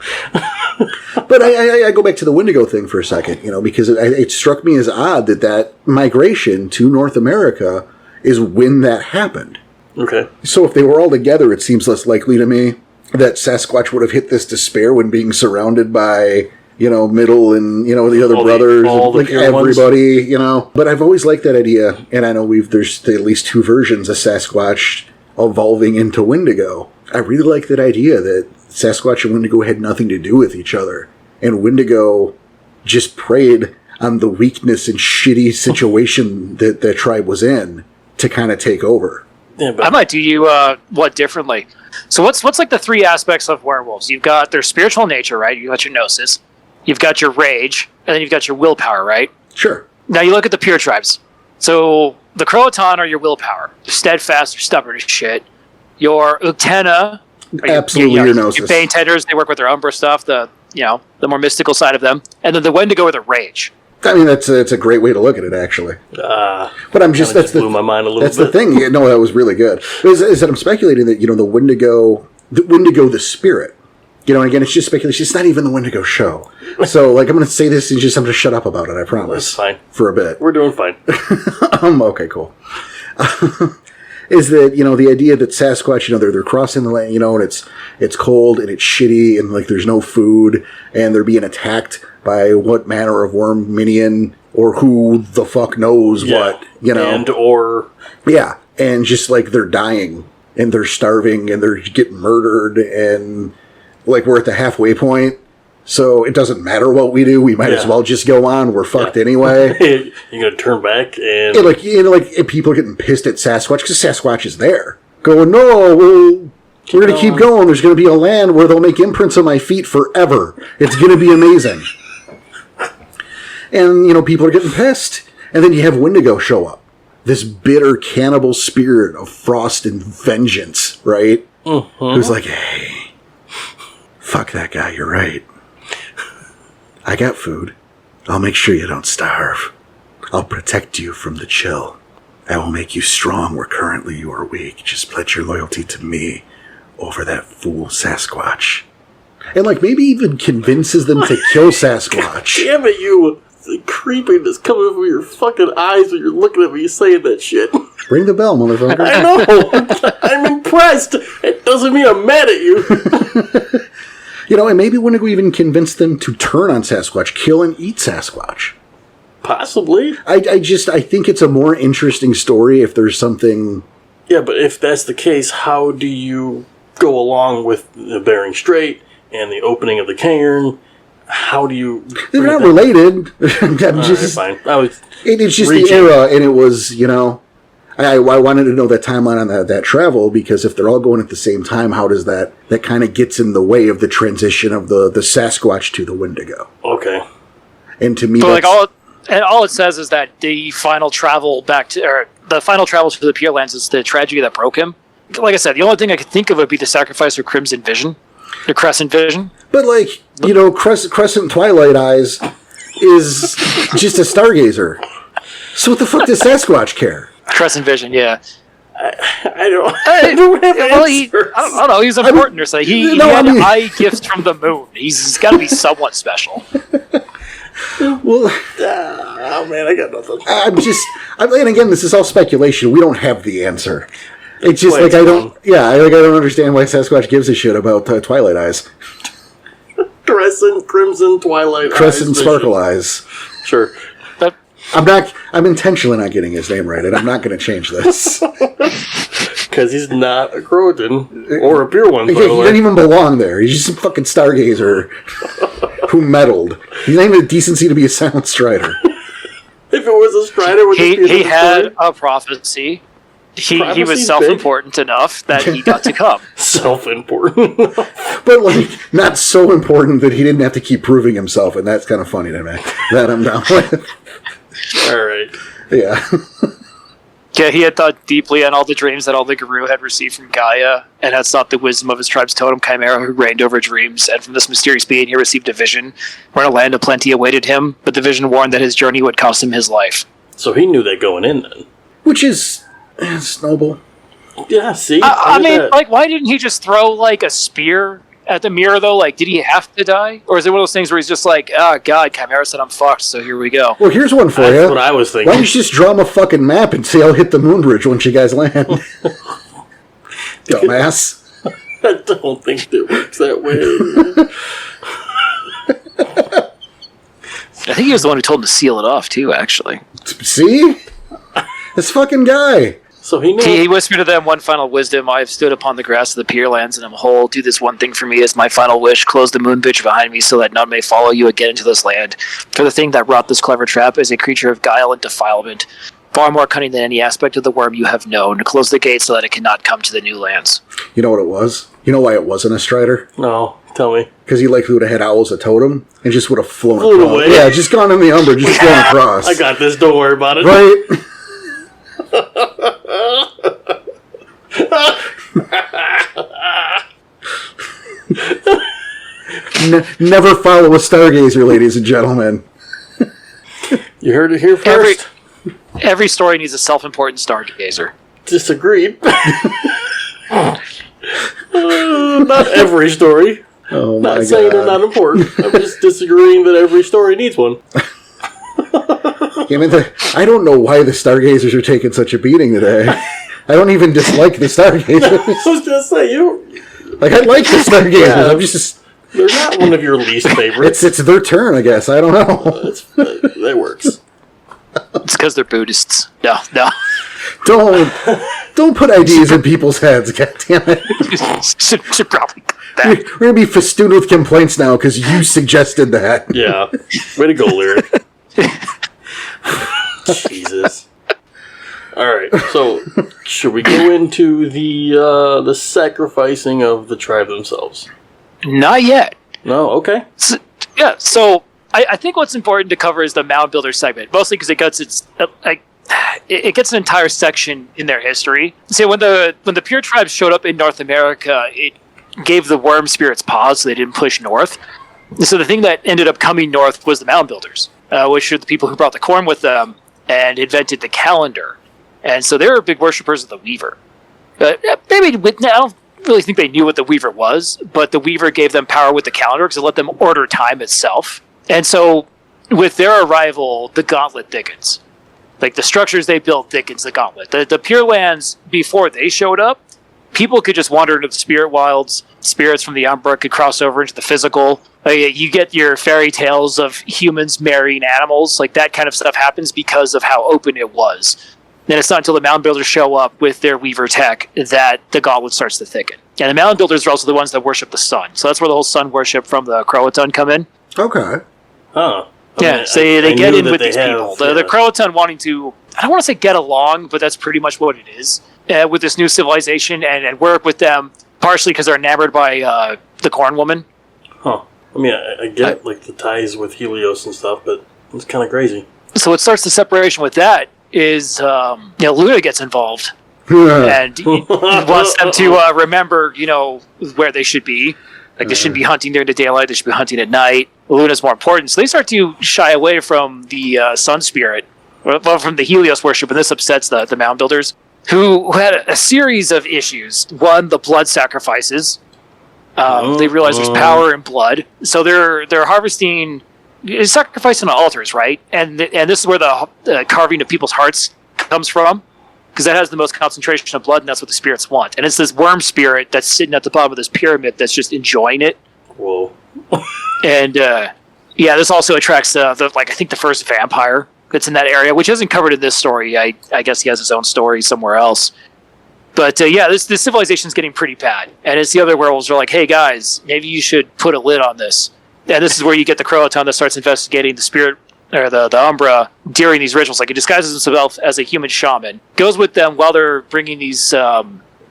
But I go back to the Wendigo thing for a second, because it struck me as odd that migration to North America is when that happened.
Okay.
So if they were all together, it seems less likely to me that Sasquatch would have hit this despair when being surrounded by, Middle and, the other brothers, like everybody, But I've always liked that idea, and I know there's at least two versions of Sasquatch evolving into Wendigo. I really like that idea that Sasquatch and Wendigo had nothing to do with each other, and Wendigo just preyed on the weakness and shitty situation that the tribe was in to kind of take over.
Yeah, but
I might do you differently. So what's like the three aspects of werewolves? You've got their spiritual nature, right? You've got your gnosis, you've got your rage, and then you've got your willpower, right?
Sure.
Now you look at the pure tribes. So the Croatan are your willpower. They're steadfast, they're stubborn as shit. Your Uktena,
Absolutely your gnosis.
Your Bane Tenders, they work with their Umbra stuff, the more mystical side of them. And then the Wendigo are the rage.
I mean, that's a great way to look at it, actually. But I'm just
blew my mind a little bit.
That's the thing. Yeah, no, that was really good. Is that I'm speculating that the Wendigo, the spirit. And again, it's just speculation. It's not even the Wendigo show. So, I'm going to say this and just I'm going to shut up about it. I promise.
That's fine
for a bit.
We're doing fine.
Okay, cool. Is that the idea that Sasquatch, they're crossing the land, and it's cold and it's shitty and there's no food and they're being attacked by what manner of worm minion or who the fuck knows what,
and
and just they're dying and they're starving and they're getting murdered and we're at the halfway point. So it doesn't matter what we do. We might as well just go on. We're fucked anyway.
You're gonna turn back and
and people are getting pissed at Sasquatch because Sasquatch is there, going, "No, we're gonna keep going. There's gonna be a land where they'll make imprints on my feet forever. It's gonna be amazing." And, people are getting pissed. And then you have Wendigo show up. This bitter cannibal spirit of frost and vengeance, right? Who's like, hey, fuck that guy, you're right. I got food. I'll make sure you don't starve. I'll protect you from the chill. I will make you strong where currently you are weak. Just pledge your loyalty to me over that fool Sasquatch. And, maybe even convinces them to kill Sasquatch.
Damn it, you! The creepiness coming from your fucking eyes when you're looking at me saying that shit.
Ring the bell, motherfucker.
I know! I'm impressed! It doesn't mean I'm mad at you.
And maybe Wendigo even convinced them to turn on Sasquatch, kill and eat Sasquatch.
Possibly.
I think it's a more interesting story if there's something...
Yeah, but if that's the case, how do you go along with the Bering Strait and the opening of the cairn? How do you...
They're not related.
Fine.
It's just the era, and it was, I wanted to know that timeline on that travel, because if they're all going at the same time, how does that kind of gets in the way of the transition of the Sasquatch to the Wendigo?
Okay.
And to me,
so all it says is that the final travel to the Pure Lands is the tragedy that broke him. Like I said, the only thing I could think of would be the sacrifice of Crimson Vision, the Crescent Vision.
But Crescent Twilight Eyes is just a stargazer. So what the fuck does Sasquatch care?
Crescent Vision, yeah.
I don't have answers.
I don't know. He's important or something. He had eye gifts from the moon. He's got to be somewhat special.
Well,
oh man, I got nothing.
And again, this is all speculation. We don't have the answer. It's just I don't understand why Sasquatch gives a shit about Twilight Eyes.
Crimson, Twilight
Crescent
Eyes.
Sparkle Eyes.
Sure.
I'm intentionally not getting his name right, and I'm not going to change this.
Because he's not a Croatan or a pure one.
He doesn't even belong there. He's just some fucking stargazer who meddled. He's not even the decency to be a silent strider.
If it was a strider, would
he had a prophecy. He was self-important enough that he got to come.
Self-important.
But, not so important that he didn't have to keep proving himself, and that's kind of funny to me. That I'm down with.
All right.
Yeah.
Yeah, he had thought deeply on all the dreams that all the Guru had received from Gaia, and had sought the wisdom of his tribe's totem Chimera, who reigned over dreams. And from this mysterious being, he received a vision where a land of plenty awaited him, but the vision warned that his journey would cost him his life.
So he knew that going in, then.
Which is noble.
Yeah, see?
I mean, why didn't he just throw, a spear at the mirror, though? Did he have to die? Or is it one of those things where he's just God, Chimera said I'm fucked, so here we go.
Well, here's one for you.
That's what I was thinking.
Why don't you just draw him a fucking map and say I'll hit the moon bridge once you guys land? Dumbass.
I don't think it works that way.
I think he was the one who told him to seal it off, too, actually.
See? This fucking guy.
So he knew.
He whispered to them one final wisdom. I have stood upon the grass of the Pure Lands and am whole. Do this one thing for me as my final wish. Close the moon bridge behind me so that none may follow you again into this land. For the thing that wrought this clever trap is a creature of guile and defilement, far more cunning than any aspect of the worm you have known. Close the gate so that it cannot come to the new lands.
You know what it was? You know why it wasn't a strider?
No, tell me.
Because he likely would have had owls a totem and just would have flown
Flew
across.
away.
Yeah, just gone in the umber, just flown across.
I got this, don't worry about it.
Right? Never follow a stargazer, ladies and gentlemen.
You heard it here first.
Every story needs a self-important stargazer.
Disagreed. Not every story.
Oh my
Not saying they're
God.
not important. I'm just disagreeing that every story needs one.
I don't know why the stargazers are taking such a beating today. I don't even dislike the stargazers.
I was gonna say
I like the stargazers.
Yeah.
I'm just.
they're not one of your least favorites.
It's their turn, I guess. I don't know.
That works.
It's because they're Buddhists. No.
Don't put ideas in people's heads. God damn it.
should probably cut
We're
that.
gonna be festooned with complaints now because you suggested that.
Yeah. Way to go, Lyric. Jesus. Alright, so should we go into the sacrificing of the tribe themselves?
Not yet.
No? Okay.
So I think what's important to cover is the Mound Builder segment, mostly because it gets an entire section in their history. So when the Pure Tribes showed up in North America, it gave the worm spirits pause, so they didn't push north. So the thing that ended up coming north was the Mound Builders, which are the people who brought the corn with them and invented the calendar. And so they were big worshippers of the Weaver. I don't really think they knew what the Weaver was, but the Weaver gave them power with the calendar because it let them order time itself. And so with their arrival, the gauntlet thickens. Like, the structures they built thickens the gauntlet. The Pure Lands, before they showed up, people could just wander into the spirit wilds. Spirits from the Umbra could cross over into the physical. You get your fairy tales of humans marrying animals. Like, that kind of stuff happens because of how open it was. And it's not until the Mound Builders show up with their Weaver tech that the gauntlet starts to thicken. And the Mound Builders are also the ones that worship the sun. So that's where the whole sun worship from the Croatan come in.
Okay.
Huh.
So they get in with these people. The Croatan wanting to, I don't want to say get along, but that's pretty much what it is, with this new civilization and work with them, partially because they're enamored by the Corn Woman.
Huh. I mean, I get like the ties with Helios and stuff, but it's kind of crazy. So
what starts the separation with that is Luna gets involved. And he wants them to remember, where they should be. Like, they shouldn't be hunting during the daylight, they should be hunting at night. Luna's more important. So they start to shy away from the sun spirit, well, from the Helios worship, and this upsets the Mound Builders, who had a series of issues. One, the blood sacrifices. They realize there's power in blood. So they're harvesting, sacrificing on altars, right? And this is where the carving of people's hearts comes from, because that has the most concentration of blood, and that's what the spirits want. And it's this worm spirit that's sitting at the bottom of this pyramid that's just enjoying it.
Whoa.
And this also attracts I think the first vampire that's in that area, which isn't covered in this story. I guess he has his own story somewhere else. But this civilization is getting pretty bad, and it's the other werewolves are like, hey guys, maybe you should put a lid on this. And this is where you get the Croatan that starts investigating the spirit, or the Umbra, during these rituals. Like, he disguises himself as a human shaman, goes with them while they're bringing these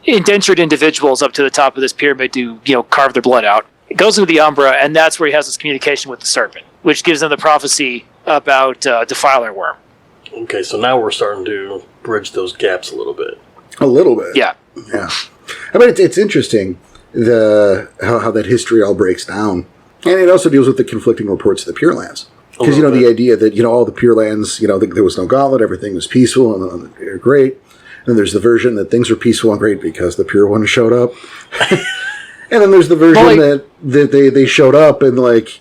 indentured individuals up to the top of this pyramid to carve their blood out. It goes into the Umbra, and that's where he has this communication with the serpent, which gives them the prophecy about Defiler Worm.
Okay, so now we're starting to bridge those gaps a little bit.
A little bit.
Yeah.
I mean, it's interesting how that history all breaks down. And it also deals with the conflicting reports of the Pure Lands. Because, the idea that, all the Pure Lands, there was no gauntlet, everything was peaceful and they're great. And there's the version that things were peaceful and great because the Pure Ones showed up. And then there's the version that they showed up and, like,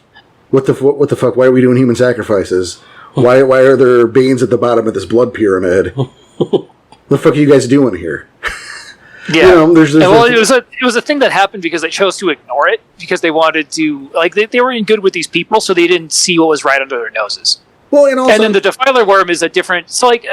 what the fuck, why are we doing human sacrifices? Why are there Banes at the bottom of this blood pyramid? What the fuck are you guys doing here?
Yeah. It was a thing that happened because they chose to ignore it, because they wanted to, like, they were in good with these people, so they didn't see what was right under their noses.
Well, and
then the Defiler Worm is a different, so, like,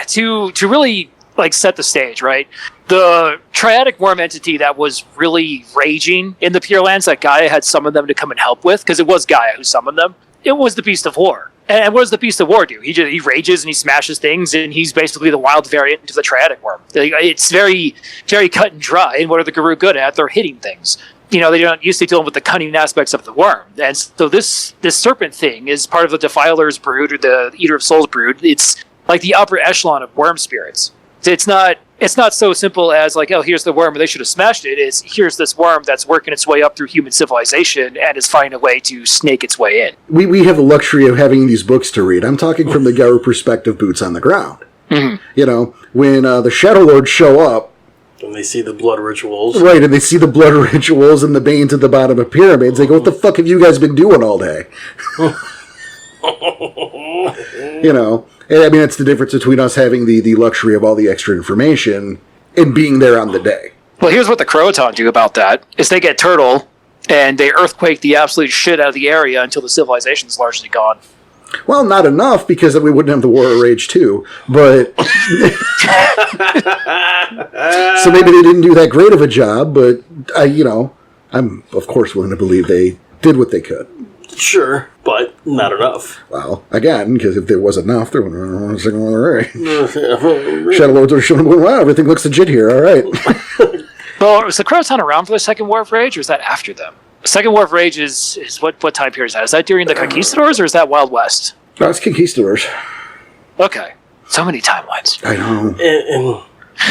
to really, like, set the stage, right? The Triadic Worm entity that was really raging in the Pure Lands, that Gaia had summoned them to come and help with, because it was Gaia who summoned them, it was the Beast of War. And what does the Beast of War do? He rages and he smashes things, and he's basically the wild variant of the Triadic Worm. It's very, very cut and dry. And what are the Guru good at? They're hitting things. They don't used to deal with the cunning aspects of the worm. And so this serpent thing is part of the Defiler's brood, or the Eater of Souls brood. It's like the upper echelon of worm spirits. It's not so simple as, like, oh, here's the worm, and they should have smashed it. It's, here's this worm that's working its way up through human civilization and is finding a way to snake its way in.
We have the luxury of having these books to read. I'm talking from the Garu perspective, boots on the ground. Mm-hmm. When the Shadow Lords show up,
and they see the blood rituals.
Right, and they see the blood rituals and the Banes at the bottom of pyramids. They go, what the fuck have you guys been doing all day? And I mean, it's the difference between us having the luxury of all the extra information and being there on the day.
Well, here's what the Croatan do about that, is they get Turtle, and they earthquake the absolute shit out of the area until the civilization's largely gone.
Well, not enough, because then we wouldn't have the War of Rage 2, but... So maybe they didn't do that great of a job, but, I'm, of course, willing to believe they did what they could.
Sure, but not enough.
Well, again, because if there was enough, there wouldn't have a single one right. Shadow Lords are showing, wow, everything looks legit here, all right.
Well, was the Croatan around for the Second War of Rage, or was that after them? Second War of Rage is what time period is that? Is that during the Conquistadors or is that Wild West?
No, it's Conquistadors.
Okay. So many timelines.
I know.
And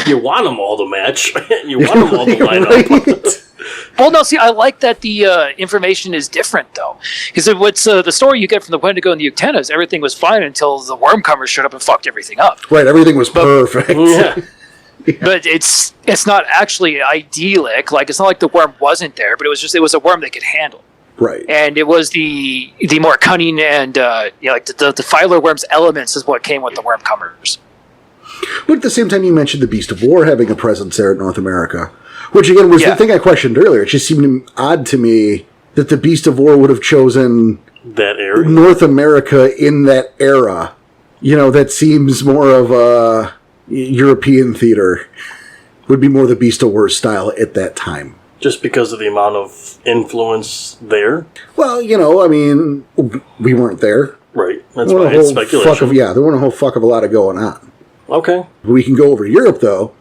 you want them all to match. You want them all to line up.
Right?
Well, no, see, I like that the information is different, though. Because what's the story you get from the Wendigo and the Uctenas, everything was fine until the Wormcomers showed up and fucked everything up.
Right, everything was perfect.
Yeah.
But it's not actually idyllic. Like, it's not like the worm wasn't there, but it was a worm they could handle.
Right.
And it was the more cunning and like the Filer worm's elements is what came with the Wormcomers.
But at the same time, you mentioned the Beast of War having a presence there in North America, which again was the thing I questioned earlier. It just seemed odd to me that the Beast of War would have chosen
that area,
North America in that era. You know, that seems more of a European theater. Would be more the Beast of War style at that time.
just because of the amount of influence there.
Well, you know, I mean, we weren't there.
Right. That's why it's speculation.
There weren't a whole fuck of a lot of going on.
Okay.
We can go over Europe, though,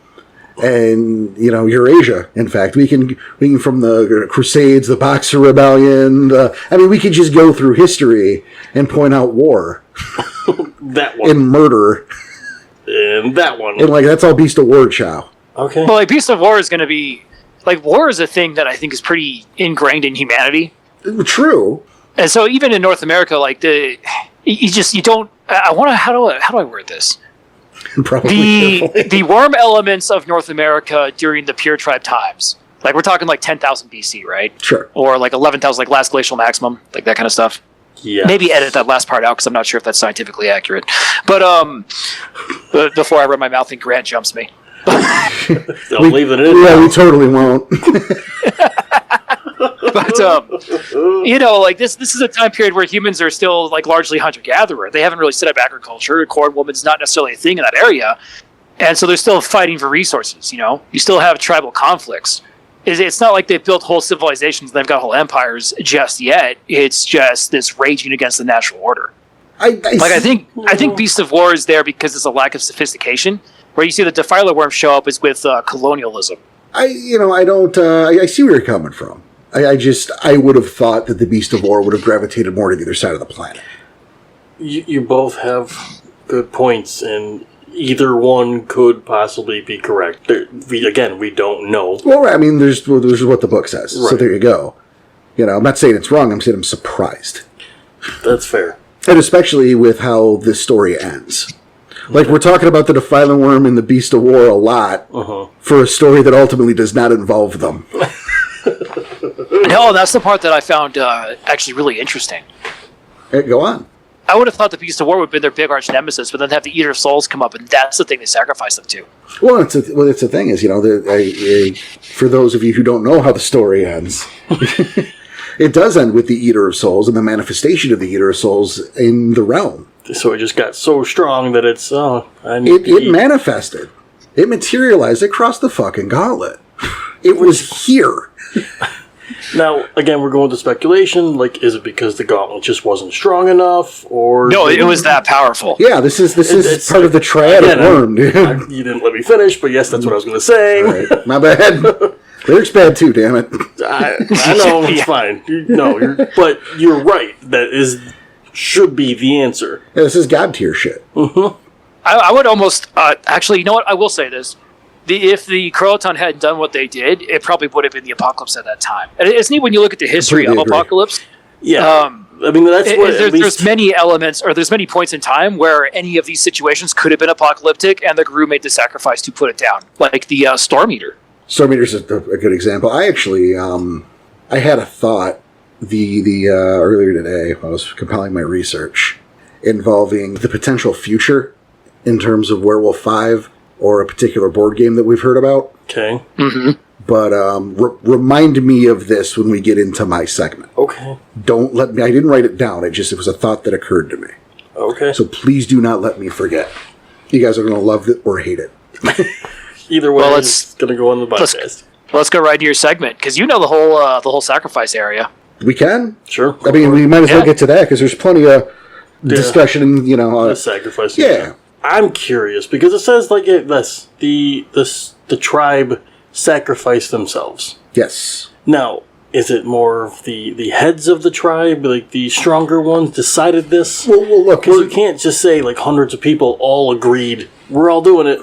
and, you know, Eurasia, in fact. We can from the Crusades, the Boxer Rebellion, we could just go through history and point out war.
That one.
And murder.
And that one.
And, that's all Beast of War, chow.
Okay.
Well, Beast of War is going to be... war is a thing that I think is pretty ingrained in humanity.
True.
And so even in North America, you don't... how do I word this?
Probably
the worm elements of North America during the Pure Tribe times. We're talking 10,000 BC, right?
Sure.
Or 11,000, last glacial maximum, that kind of stuff.
Yeah.
Maybe edit that last part out because I'm not sure if that's scientifically accurate. But before I run my mouth and Grant jumps me.
Don't leave it in.
Yeah, we totally won't.
But this is a time period where humans are still largely hunter-gatherer. They haven't really set up agriculture. Corn woman's not necessarily a thing in that area, and so they're still fighting for resources. You still have tribal conflicts. It's not like they've built whole civilizations and they've got whole empires just yet. It's just this raging against the natural order. I think Beast of War is there because there's a lack of sophistication. Where you see the Defiler worm show up is with colonialism.
I see where you're coming from. I would have thought that the Beast of War would have gravitated more to the other side of the planet.
You both have good points, and either one could possibly be correct. We don't know.
Well, there's what the book says. Right. So there you go. I'm not saying it's wrong. I'm saying I'm surprised.
That's fair.
And especially with how this story ends. We're talking about the Defiling Worm and the Beast of War a lot for a story that ultimately does not involve them.
No, that's the part that I found actually really interesting.
Hey, go on.
I would have thought the Beast of War would be their big arch nemesis, but then have the Eater of Souls come up, and that's the thing they sacrifice them to.
Well, it's the thing is, for those of you who don't know how the story ends, it does end with the Eater of Souls and the manifestation of the Eater of Souls in the realm.
So it just got so strong that
it manifested. It materialized across the fucking gauntlet. It was here.
Now, again, we're going to speculation. Is it because the gauntlet just wasn't strong enough, or
no? It was that powerful.
Yeah, this is part of the triad of worm, dude.
You didn't let me finish, but yes, that's what I was going to say.
Right. My bad. Lyric's bad too, damn it.
I know it's fine. But you're right. That should be the answer.
Yeah, this is God tier shit.
Mm-hmm.
I would almost actually. You know what? I will say this. If the Croatan hadn't done what they did, it probably would have been the apocalypse at that time. And it's neat when you look at the history of apocalypse.
Yeah. That's what
there's many elements, or there's many points in time where any of these situations could have been apocalyptic, and the Gru made the sacrifice to put it down, like the Storm Eater.
Storm Eater's a good example. I actually, I had a thought the earlier today when I was compiling my research involving the potential future in terms of Werewolf 5 or a particular board game that we've heard about.
Okay.
Mm-hmm.
But remind me of this when we get into my segment.
Okay.
Don't let me... I didn't write it down. It was a thought that occurred to me.
Okay.
So please do not let me forget. You guys are going to love it or hate it.
Either way, it's going to go on the podcast.
Let's go right to your segment, because you know the whole sacrifice area.
We can?
Sure.
We might as well get to that, because there's plenty of discussion,
the sacrifice.
Yeah.
I'm curious because it says the tribe sacrificed themselves.
Yes.
Now, Is it more of the heads of the tribe, like the stronger ones, decided this?
Well, look,
Because you can't just say like hundreds of people all agreed, we're all doing it.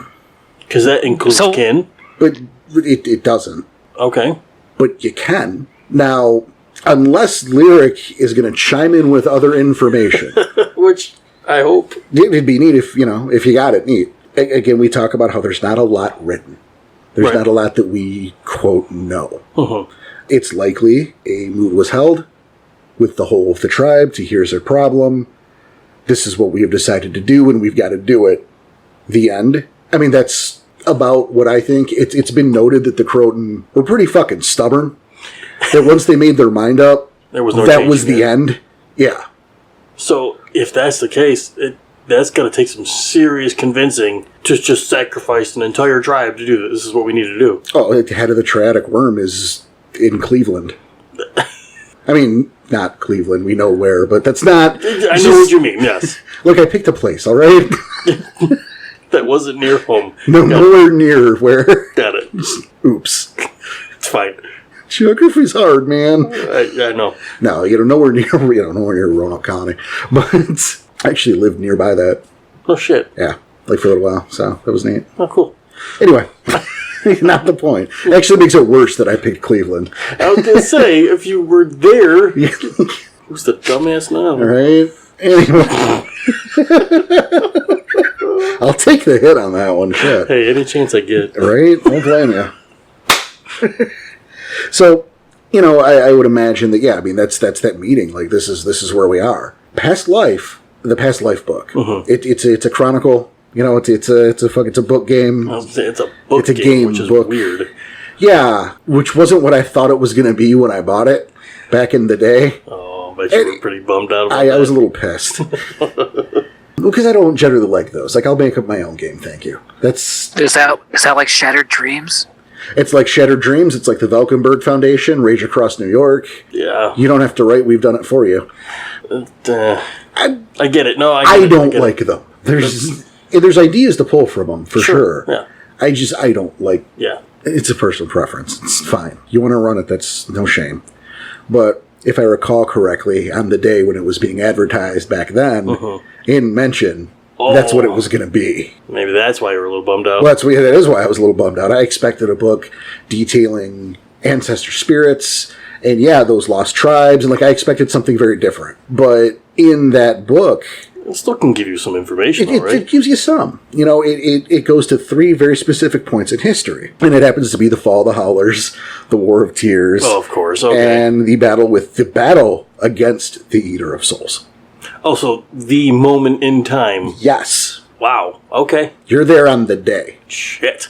Because that includes kin.
But it doesn't.
Okay.
But you can. Now, unless Lyric is going to chime in with other information.
Which I hope.
It'd be neat if you got it, neat. Again, we talk about how there's not a lot written. There's not a lot that we, quote, know. It's likely a moot was held with the whole of the tribe to here's their problem. This is what we have decided to do, and we've got to do it. The end. I mean, that's about what I think. It's been noted that the Croatan were pretty fucking stubborn. That once they made their mind up,
there was no
that was the end. Yeah.
So, if that's the case, that's going to take some serious convincing to just sacrifice an entire tribe to do this. This is what we need to do.
Oh, the head of the triadic worm is in Cleveland. I mean, not Cleveland, we know where, but that's not...
I know what you mean, yes.
Look, I picked a place, all right?
That wasn't near home.
Nowhere near where...
Got it.
Oops.
It's fine.
Geography's hard, man.
I know.
No, nowhere near Roanoke County. But I actually lived nearby that.
Oh, shit.
Yeah, like for a little while, so that was neat.
Oh, cool.
Anyway, not the point. It actually makes it worse that I picked Cleveland.
I was going to say, if you were there, who's the dumbass now?
All right. Anyway. I'll take the hit on that one, shit.
Hey, any chance I get.
Right? Don't blame you. So, I would imagine that, yeah, I mean, that's that meeting. Like, this is where we are. Past Life, the Past Life book. It's a chronicle. It's a book game.
It's a book game, which is weird.
Yeah, which wasn't what I thought it was going to be when I bought it back in the day.
Oh, I bet you were pretty bummed out about
I was a little pissed. Because I don't generally like those. Like, I'll make up my own game, thank you. Is
that like Shattered Dreams?
It's like Shattered Dreams. It's like the Valkenburg Foundation, Rage Across New York.
Yeah.
You don't have to write. We've done it for you.
I get it. No,
I don't like them. There's ideas to pull from them, for sure.
Yeah.
I don't like...
Yeah.
It's a personal preference. It's fine. You want to run it, that's no shame. But if I recall correctly, on the day when it was being advertised back then, in mention... That's what it was going to be.
Maybe that's why you were a little bummed out.
Well, that is why I was a little bummed out. I expected a book detailing ancestor spirits and, those lost tribes. And, I expected something very different. But in that book...
It still can give you some information, right?
It gives you some. It goes to 3 very specific points in history. And it happens to be the Fall of the Howlers, the War of Tears.
Oh, of course. Okay.
And the battle against the Eater of Souls.
Oh, so the moment in time.
Yes.
Wow. Okay.
You're there on the day.
Shit.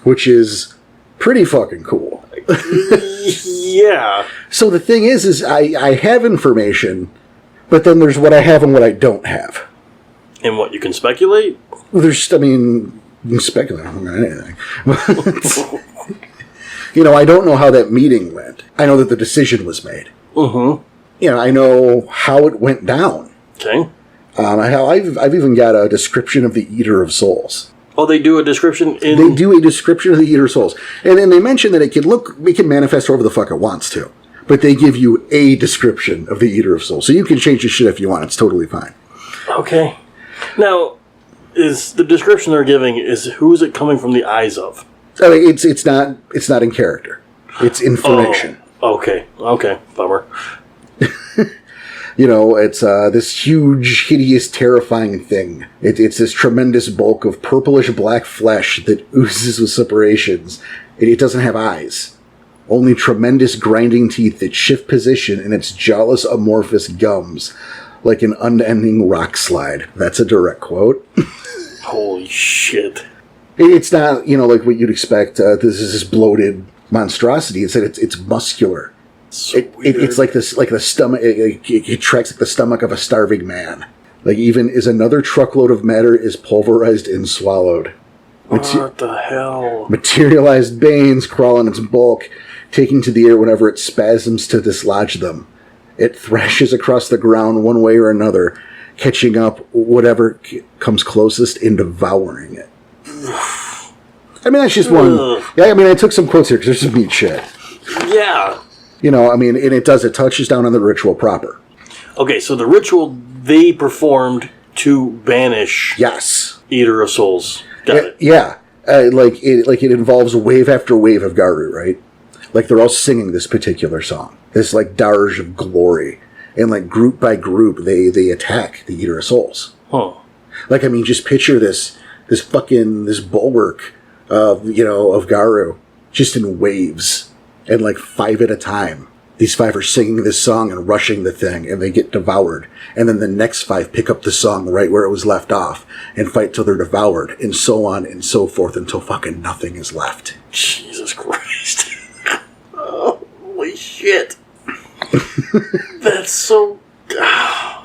Which is pretty fucking cool.
Yeah.
So the thing is I have information, but then there's what I have and what I don't have.
And what, you can speculate?
You can speculate on anything. I don't know how that meeting went. I know that the decision was made. I know how it went down.
Okay.
I've even got a description of the Eater of Souls.
Oh, they do a description in...
They do a description of the Eater of Souls. And then they mention that it can manifest however the fuck it wants to. But they give you a description of the Eater of Souls. So you can change the shit if you want. It's totally fine.
Okay. Now, is the description they're giving, who is it coming from the eyes of?
I mean, it's not in character. It's information.
Oh, okay. Bummer.
It's this huge, hideous, terrifying thing. It's this tremendous bulk of purplish black flesh that oozes with separations. It doesn't have eyes. Only tremendous grinding teeth that shift position in its jawless, amorphous gums, like an unending rock slide. That's a direct quote.
Holy shit.
It's not, like what you'd expect. This is this bloated monstrosity. It's muscular. It's like this, like the stomach. It tracks like the stomach of a starving man. Like even as another truckload of matter is pulverized and swallowed.
What the hell?
Materialized veins crawl in its bulk, taking to the air whenever it spasms to dislodge them. It thrashes across the ground one way or another, catching up whatever comes closest and devouring it. I mean, that's just one. Yeah, I mean, I took some quotes here because there's some neat shit.
Yeah.
You know, I mean, and it touches down on the ritual proper.
Okay, so the ritual they performed to banish
Yes.
Eater of Souls. Got it.
Yeah. It involves wave after wave of Garu, right? Like, they're all singing this particular song. This, like, dirge of glory. And, like, group by group, they attack the Eater of Souls.
Huh.
Like, I mean, just picture this bulwark of Garu, just in waves, and, like, 5 at a time. These 5 are singing this song and rushing the thing, and they get devoured. And then the next 5 pick up the song right where it was left off, and fight till they're devoured, and so on and so forth until fucking nothing is left.
Jesus Christ. Holy shit. That's so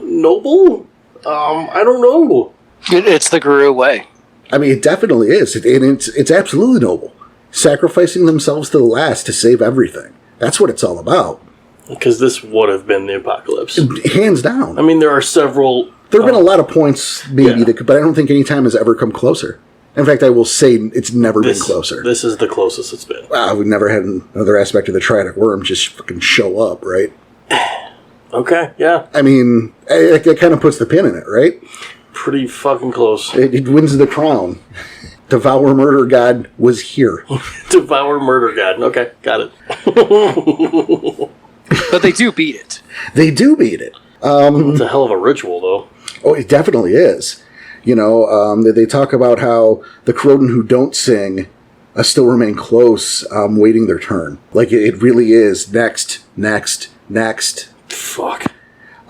noble? I don't know.
It's the Guru way.
I mean, it definitely is. And it's absolutely noble. Sacrificing themselves to the last to save everything. That's what it's all about.
Because this would have been the apocalypse.
Hands down.
I mean, there are several...
There have been a lot of points, maybe,
Yeah.
but I don't think any time has ever come closer. In fact, I will say it's never been closer.
This is the closest it's been.
We've never had another aspect of the Triadic Worm just fucking show up, right?
Okay, yeah.
I mean, it kind of puts the pin in it, right?
Pretty fucking close.
It wins the crown. Devour Murder God was here.
Devour Murder God. Okay, got it.
But they do beat it.
They do beat it.
It's a hell of a ritual, though.
Oh, it definitely is. You know, they talk about how the Croatan who don't sing still remain close, waiting their turn. Like, it really is next.
Fuck.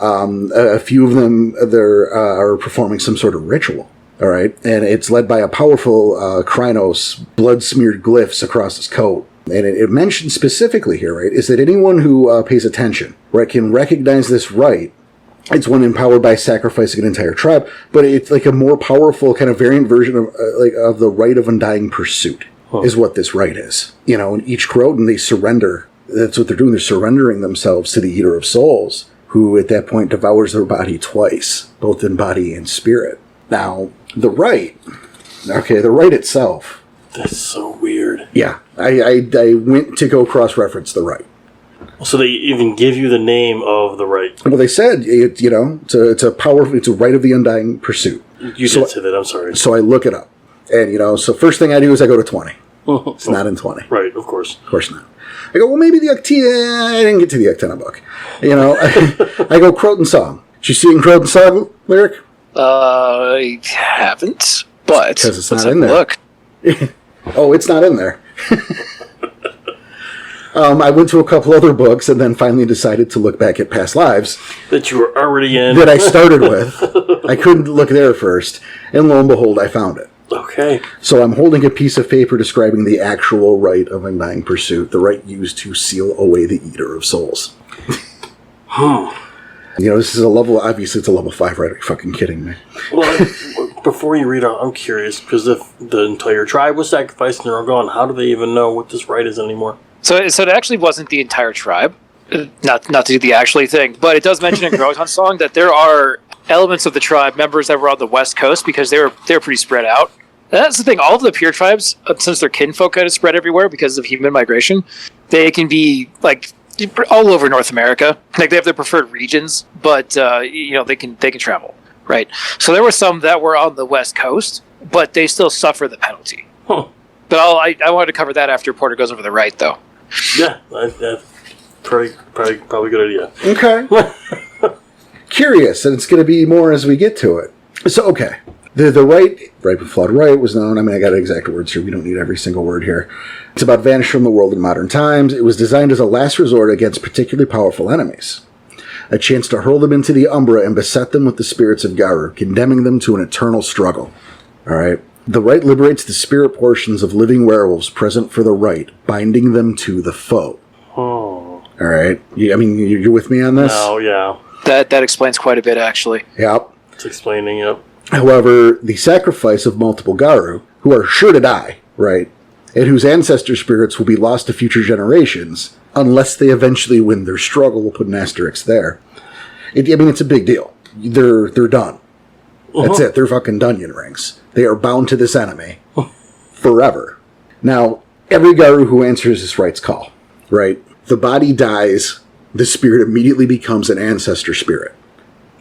A few of them are performing some sort of ritual. All right, and it's led by a powerful Krynos, blood-smeared glyphs across his coat. And it mentions specifically here, right, is that anyone who pays attention, right, can recognize this rite. It's one empowered by sacrificing an entire tribe, but it's like a more powerful kind of variant version of the rite of undying pursuit, is what this rite is. You know, in each Croatan, they surrender. That's what they're doing. They're surrendering themselves to the Eater of Souls, who at that point devours their body twice, both in body and spirit. Now, the rite itself.
That's so weird.
Yeah, I went to go cross-reference the rite.
So they even give you the name of the rite.
Well, they said it's a rite of the undying pursuit.
You did say that. I'm sorry.
So I look it up, and so first thing I do is I go to 20. It's not in 20.
Right, of course.
Of course not. I go, well, maybe the Uctena. I didn't get to the Uctena book. I go Croatan song. Did you see in Croatan song lyric?
I haven't, but
Because it's
let's
not in
have a
there.
look.
Oh, it's not in there. I went to a couple other books and then finally decided to look back at past lives
That you were already in.
that I started with. I couldn't look there first, and lo and behold, I found it.
Okay.
So I'm holding a piece of paper describing the actual rite of undying pursuit, the rite used to seal away the Eater of Souls. This is a level, obviously it's a level 5, right? Are you fucking kidding me?
Well, before you read on, I'm curious, because if the entire tribe was sacrificed and they're all gone, how do they even know what this rite is anymore?
So it actually wasn't the entire tribe. Not to do the actually thing, but it does mention in Croatan song that there are elements of the tribe, members that were on the west coast, because they're pretty spread out. And that's the thing, all of the pure tribes, since their kinfolk kind of spread everywhere because of human migration, they can be like all over North America. Like they have their preferred regions, but they can travel, right? So there were some that were on the west coast, but they still suffer the penalty.
Huh.
But I wanted to cover that after Porter goes over the right, though.
Yeah, that's probably a good idea.
Okay. Curious, and it's going to be more as we get to it. So, okay. The rite with flawed rite was known. I mean, I got exact words here. We don't need every single word here. It's about vanish from the world in modern times. It was designed as a last resort against particularly powerful enemies. A chance to hurl them into the Umbra and beset them with the spirits of Garu, condemning them to an eternal struggle. All right. The rite liberates the spirit portions of living werewolves present for the rite, binding them to the foe.
Oh.
All right. You're with me on this?
Oh, yeah.
That explains quite a bit, actually.
Yep.
It's explaining, yep.
However, the sacrifice of multiple Garu, who are sure to die, right, and whose ancestor spirits will be lost to future generations, unless they eventually win their struggle, we'll put an asterisk there. It's a big deal. They're done. That's it. They're fucking Dunyan rings. They are bound to this enemy forever. Now, every Garu who answers this rite's call, right, the body dies, the spirit immediately becomes an ancestor spirit.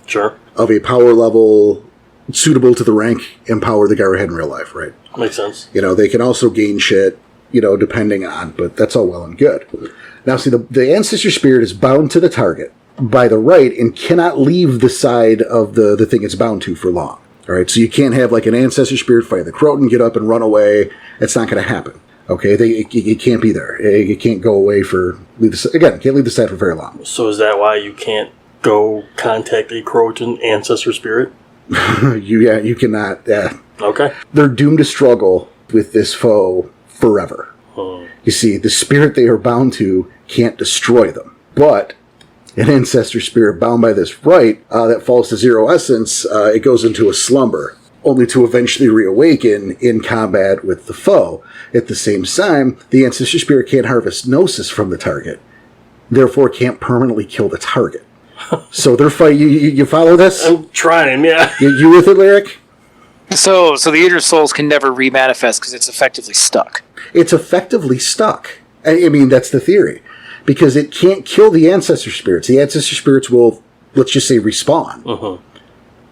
Sure.
Of a power level suitable to the rank and power the guy had in real life, right?
Makes sense.
They can also gain shit, depending on, but that's all well and good. Now, see, the ancestor spirit is bound to the target by the right and cannot leave the side of the thing it's bound to for long. All right, so you can't have like an ancestor spirit fight the Croatan, get up and run away. It's not going to happen. Okay, it can't be there. It can't go away can't leave the side for very long.
So is that why you can't go contact a Croatan ancestor spirit?
You cannot.
Okay.
They're doomed to struggle with this foe forever. You see, the spirit they are bound to can't destroy them, but an ancestor spirit bound by this right that falls to zero essence, it goes into a slumber, only to eventually reawaken in combat with the foe. At the same time, the ancestor spirit can't harvest gnosis from the target, therefore can't permanently kill the target. So they're fighting. You follow this?
I'm trying, yeah.
You with it, Lyric?
So the Eater of Souls can never remanifest because it's effectively stuck.
It's effectively stuck. I mean, that's the theory. Because it can't kill the ancestor spirits. The ancestor spirits will, let's just say, respawn.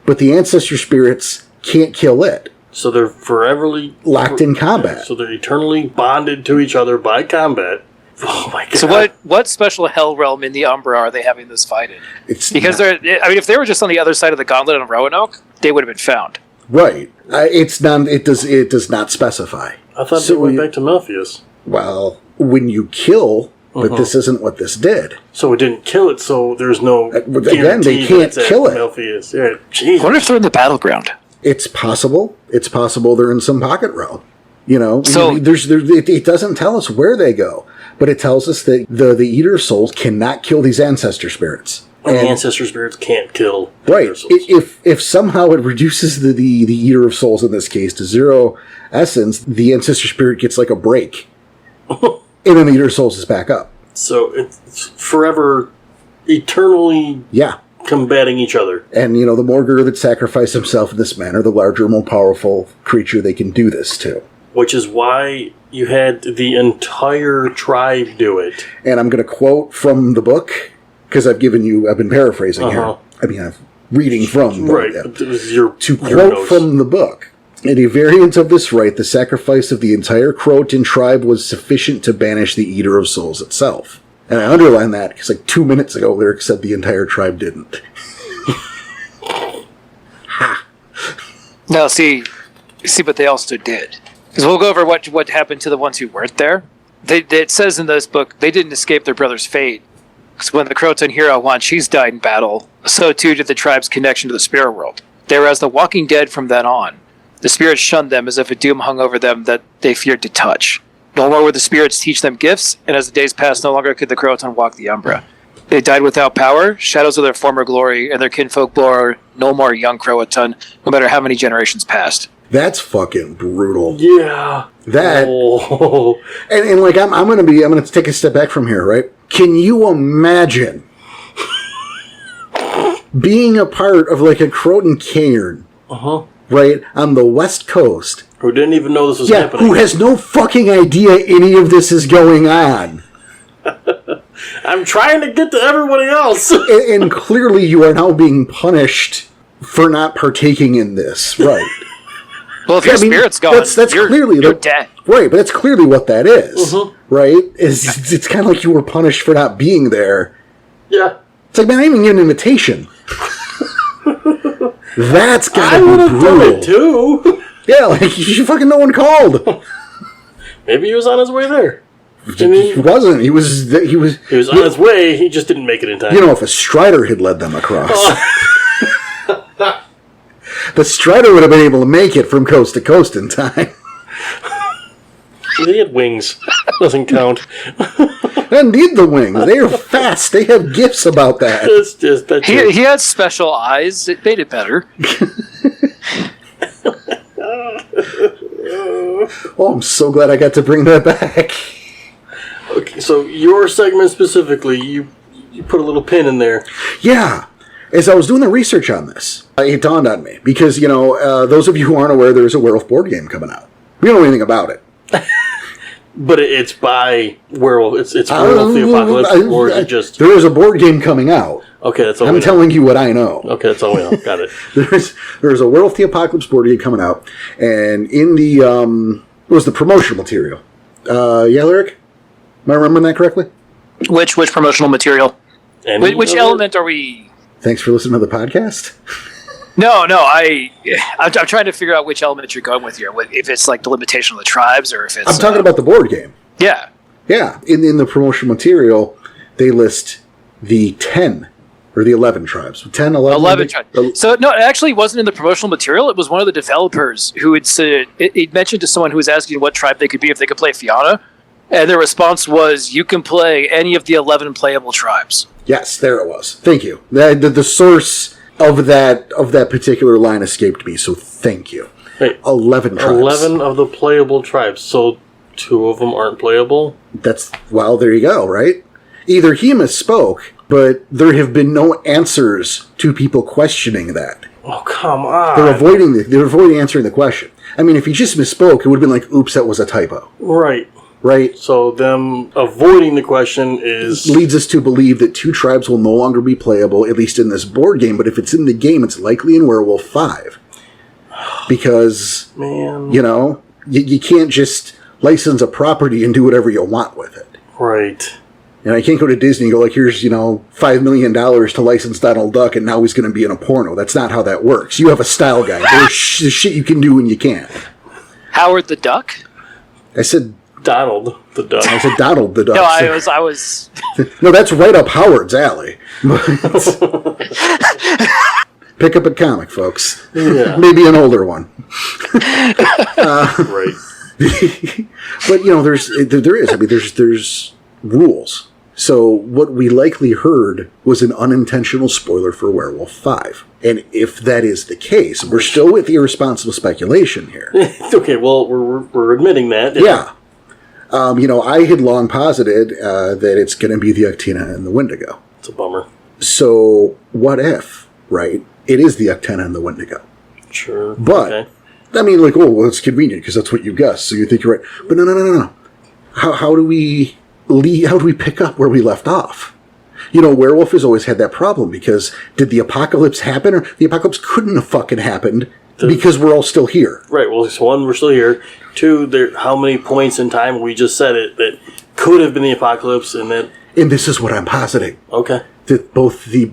But the ancestor spirits can't kill it.
So they're foreverly
locked in combat.
So they're eternally bonded to each other by combat. Oh my god!
So what special hell realm in the Umbra are they having this fight in? If they were just on the other side of the gauntlet on Roanoke, they would have been found.
Right. It does not specify.
I thought they went back to Melpheus.
Well, when you kill. But this isn't what this did.
So it didn't kill it, so there's no
again, they can't kill it.
Melpheus. Yeah, Jesus.
I wonder if they're in the battleground.
It's possible. It's possible they're in some pocket realm. So it doesn't tell us where they go, but it tells us that the Eater of Souls cannot kill these ancestor spirits.
And the ancestor spirits can't kill
right. If somehow it reduces the Eater of Souls in this case to zero essence, the ancestor spirit gets like a break. And then the Eater of Souls is back up.
So it's forever, eternally combating each other.
And, the Morgur that sacrifice himself in this manner, the larger, more powerful creature they can do this to.
Which is why you had the entire tribe do it.
And I'm going to quote from the book, because I've been paraphrasing here. I mean, I'm reading from the
book. Right, it was your
quote
notes.
From the book. In a variant of this rite, the sacrifice of the entire Croatan tribe was sufficient to banish the Eater of Souls itself. And I underline that because 2 minutes ago, Lyric said the entire tribe didn't. Ha!
No, see, but they also did. Because we'll go over what happened to the ones who weren't there. It says in this book, they didn't escape their brother's fate. Because when the Croatan hero Wan Chi's died in battle, so too did the tribe's connection to the spirit world. They were as the walking dead from then on. The spirits shunned them as if a doom hung over them that they feared to touch. No more would the spirits teach them gifts, and as the days passed, no longer could the Croatan walk the Umbra. They died without power, shadows of their former glory, and their kinfolk bore no more young Croatan, no matter how many generations passed.
That's fucking brutal.
Yeah.
That. Oh. And I'm gonna take a step back from here, right? Can you imagine being a part of a Croatan cairn? Right, on the West Coast.
Who didn't even know this was happening.
Who has no fucking idea any of this is going on.
I'm trying to get to everybody else.
and clearly you are now being punished for not partaking in this. Right.
Well, if your spirit's gone,
that's clearly
you're dead.
Right, but that's clearly what that is. Right? It's kind of like you were punished for not being there.
Yeah.
It's like, man, I didn't even get an invitation. That's gotta be brutal. I would have done it
too.
Yeah, you fucking no one called.
Maybe he was on his way there.
He wasn't. He was
on his way. He just didn't make it in time.
If a Strider had led them across, the Strider would have been able to make it from coast to coast in time.
They had wings. Doesn't count.
They need the wings. They are fast. They have gifts about that.
It's just that
he had special eyes. It made it better.
Oh, I'm so glad I got to bring that back.
Okay, so your segment specifically, you put a little pin in there.
Yeah. As I was doing the research on this, it dawned on me. Because, those of you who aren't aware, there's a werewolf board game coming out. We don't know anything about it.
But it's by Werewolf. It's Werewolf the Apocalypse, or is it just...
There is a board game coming out.
Okay, that's all
I'm telling you what I know.
Okay, that's all we know. Got it.
There's a Werewolf the Apocalypse board game coming out, and in the it was the promotional material. Yeah, Lyric? Am I remembering that correctly?
Which promotional material? Which element are we...
Thanks for listening to the podcast.
No, I'm trying to figure out which element you're going with here. If it's like the limitation of the tribes, or if it's...
I'm talking about the board game.
Yeah.
Yeah. In the promotional material, they list the 10 or the 11 tribes. 10, 11?
11 tribes. So, no, it actually wasn't in the promotional material. It was one of the developers who had said... It mentioned to someone who was asking what tribe they could be if they could play Fianna. And their response was, you can play any of the 11 playable tribes.
Yes, there it was. Thank you. The source of that particular line escaped me, so thank you.
Wait,
11 tribes.
11 of the playable tribes, so 2 of them aren't playable?
Well, there you go, right? Either he misspoke, but there have been no answers to people questioning that.
Oh, come on.
They're avoiding answering the question. I mean, if he just misspoke, it would have been like, oops, that was a typo. Right.
So them avoiding the question
leads us to believe that 2 tribes will no longer be playable, at least in this board game. But if it's in the game, it's likely in Werewolf 5. Because,
man,
you can't just license a property and do whatever you want with it.
Right.
And I can't go to Disney and go like, here's, $5 million to license Donald Duck, and now he's going to be in a porno. That's not how that works. You have a style guide. There's shit you can do and you can't.
Howard the Duck?
I said...
Donald the Duck.
I said Donald the Duck.
No, I was...
No, that's right up Howard's alley. Pick up a comic, folks.
Yeah.
Maybe an older one.
Right.
But, there's rules. So what we likely heard was an unintentional spoiler for Werewolf 5. And if that is the case, we're still with irresponsible speculation here.
Okay, well, we're admitting that.
Yeah. I had long posited that it's going to be the Uctena and the Wendigo.
It's a bummer.
So what if, right, it is the Uctena and the Wendigo?
Sure.
But,
okay.
I mean, it's convenient because that's what you guessed, so you think you're right. But no. How do we pick up where we left off? Werewolf has always had that problem because did the apocalypse happen? Or the apocalypse couldn't have fucking happened because we're all still here.
Right, well, so 1, we're still here. 2, how many points in time, we just said it, that could have been the apocalypse, and that...
And this is what I'm positing.
Okay.
That both the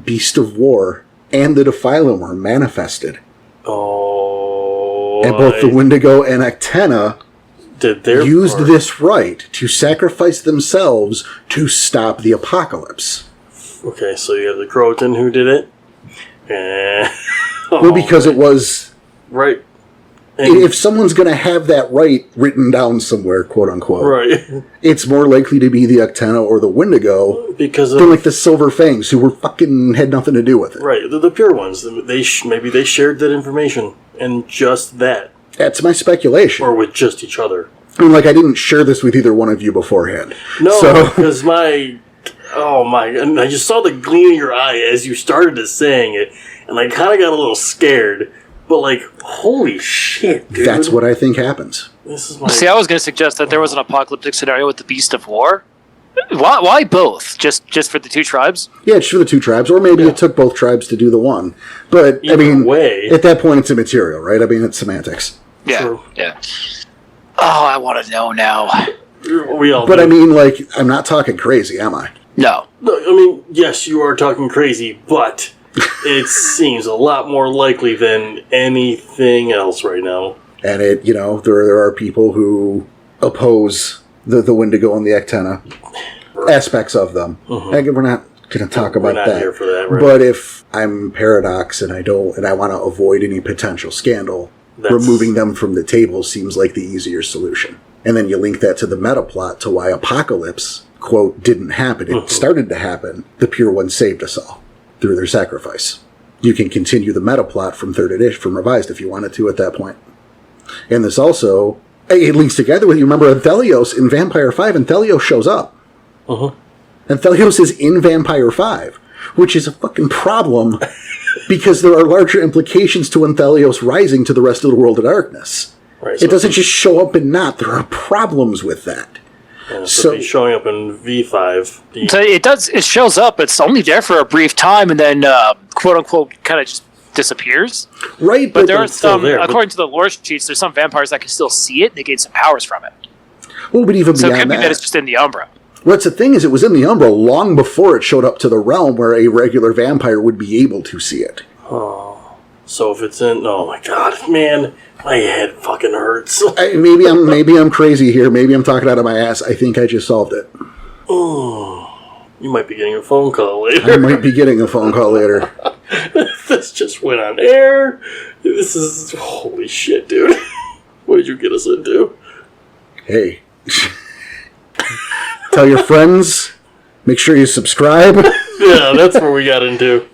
Beast of War and the Defiler were manifested.
Oh...
And both the Wendigo and Uctena used this right to sacrifice themselves to stop the apocalypse.
Okay, so you have the Croatan who did it.
Well, because it was...
Right.
And if someone's going to have that right written down somewhere, quote unquote,
right,
it's more likely to be the Uctena or the Wendigo than like the Silver Fangs, who had nothing to do with it.
Right, the pure ones. Maybe they shared that information and just that.
That's my speculation.
Or with just each other.
I mean, I didn't share this with either one of you beforehand.
No, because and I just saw the gleam in your eye as you started to saying it, and I kind of got a little scared. But, holy shit, dude.
That's what I think happens.
See, I was going to suggest that there was an apocalyptic scenario with the Beast of War. Why both? Just for the 2 tribes?
Yeah, it's for the 2 tribes. Or maybe it took both tribes to do the one. But, at that point, it's immaterial, right? I mean, it's semantics.
Yeah. True. Yeah. Oh, I want to know now.
We all
But,
do.
I mean, I'm not talking crazy, am I?
No.
I mean, yes, you are talking crazy, but... It seems a lot more likely than anything else right now. And
there are people who oppose the Wendigo and the Uctena, aspects of them. Mm-hmm. We're not going to talk about that. We're not
here for that, right?
But if I'm Paradox and I want to avoid any potential scandal, removing them from the table seems like the easier solution. And then you link that to the meta plot to why Apocalypse, quote, didn't happen. It started to happen. The Pure Ones saved us all through their sacrifice. You can continue the meta plot from 3rd edition, from Revised, if you wanted to at that point. And this also, it links together with, you remember Anthelios in Vampire 5, Anthelios shows up. Anthelios is in Vampire 5, which is a fucking problem because there are larger implications to Anthelios rising to the rest of the World of Darkness.
Right,
It doesn't just show up in not. There are problems with that.
Yeah, so if he's showing up in V5.
So it shows up, it's only there for a brief time and then, quote unquote, kind of just disappears.
Right,
but there are some, according to the lore sheets, there's some vampires that can still see it and they gain some powers from it.
Well, but even
so
beyond
it could be that it's just in the Umbra.
What's the thing is, it was in the Umbra long before it showed up to the realm where a regular vampire would be able to see it.
Oh, so if it's in, oh my god, man, my head fucking hurts.
Maybe I'm crazy here. Maybe I'm talking out of my ass. I think I just solved it.
Oh, you might be getting a phone call later.
I might be getting a phone call later.
This just went on air. This is holy shit, dude. What did you get us into?
Hey. Tell your friends. Make sure you subscribe.
Yeah, that's where we got into.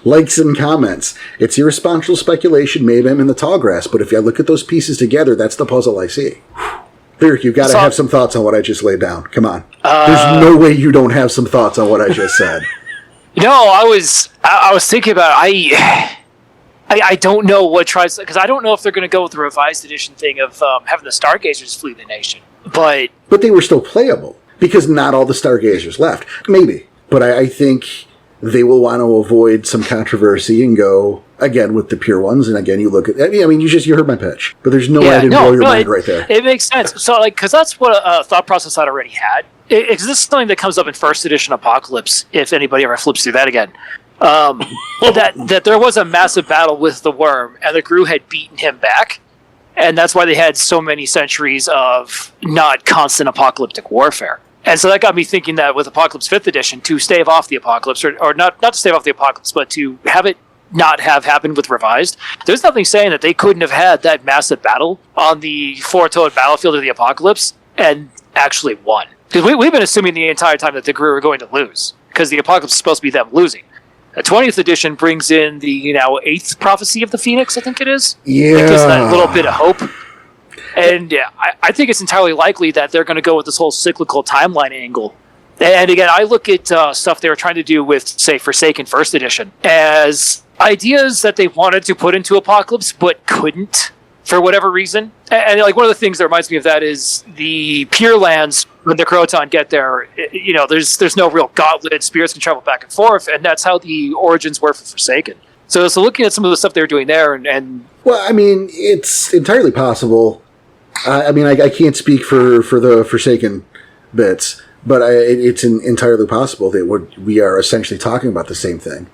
Likes and comments. It's irresponsible speculation. Maybe I'm in the tall grass, but if I look at those pieces together, that's the puzzle I see. Lyric, you've got to have some thoughts on what I just laid down. Come on. There's no way you don't have some thoughts on what I just said.
No, I was thinking about I don't know what tries, because I don't know if they're going to go with the revised edition thing of having the Stargazers flee the nation. But
they were still playable because not all the Stargazers left. Maybe, but I think they will want to avoid some controversy and go again with the pure ones. And again, you look at. I mean, you heard my pitch, but there's no way I didn't blow your mind right there.
It makes sense. So, because that's what a thought process I'd already had. Because this is something that comes up in first edition Apocalypse. If anybody ever flips through that again. That there was a massive battle with the worm, and the Gru had beaten him back, and that's why they had so many centuries of not constant apocalyptic warfare. And so that got me thinking that with Apocalypse 5th edition, to stave off the apocalypse, or not to stave off the apocalypse, but to have it not have happened with revised, there's nothing saying that they couldn't have had that massive battle on the four-toed battlefield of the apocalypse and actually won. Because we've been assuming the entire time that the Gru are going to lose, because the apocalypse is supposed to be them losing. The 20th edition brings in the 8th prophecy of the Phoenix, I think it is.
Yeah.
It gives that little bit of hope. And yeah, I think it's entirely likely that they're going to go with this whole cyclical timeline angle. And again, I look at stuff they were trying to do with, say, Forsaken First Edition as ideas that they wanted to put into Apocalypse but couldn't for whatever reason. And like one of the things that reminds me of that is the Pure Lands, when the Croatan get there, there's no real gauntlet, spirits can travel back and forth, and that's how the origins were for Forsaken. So looking at some of the stuff they were doing there, and
well, I mean, it's entirely possible. I can't speak for the Forsaken bits, but it's entirely possible that we are essentially talking about the same thing.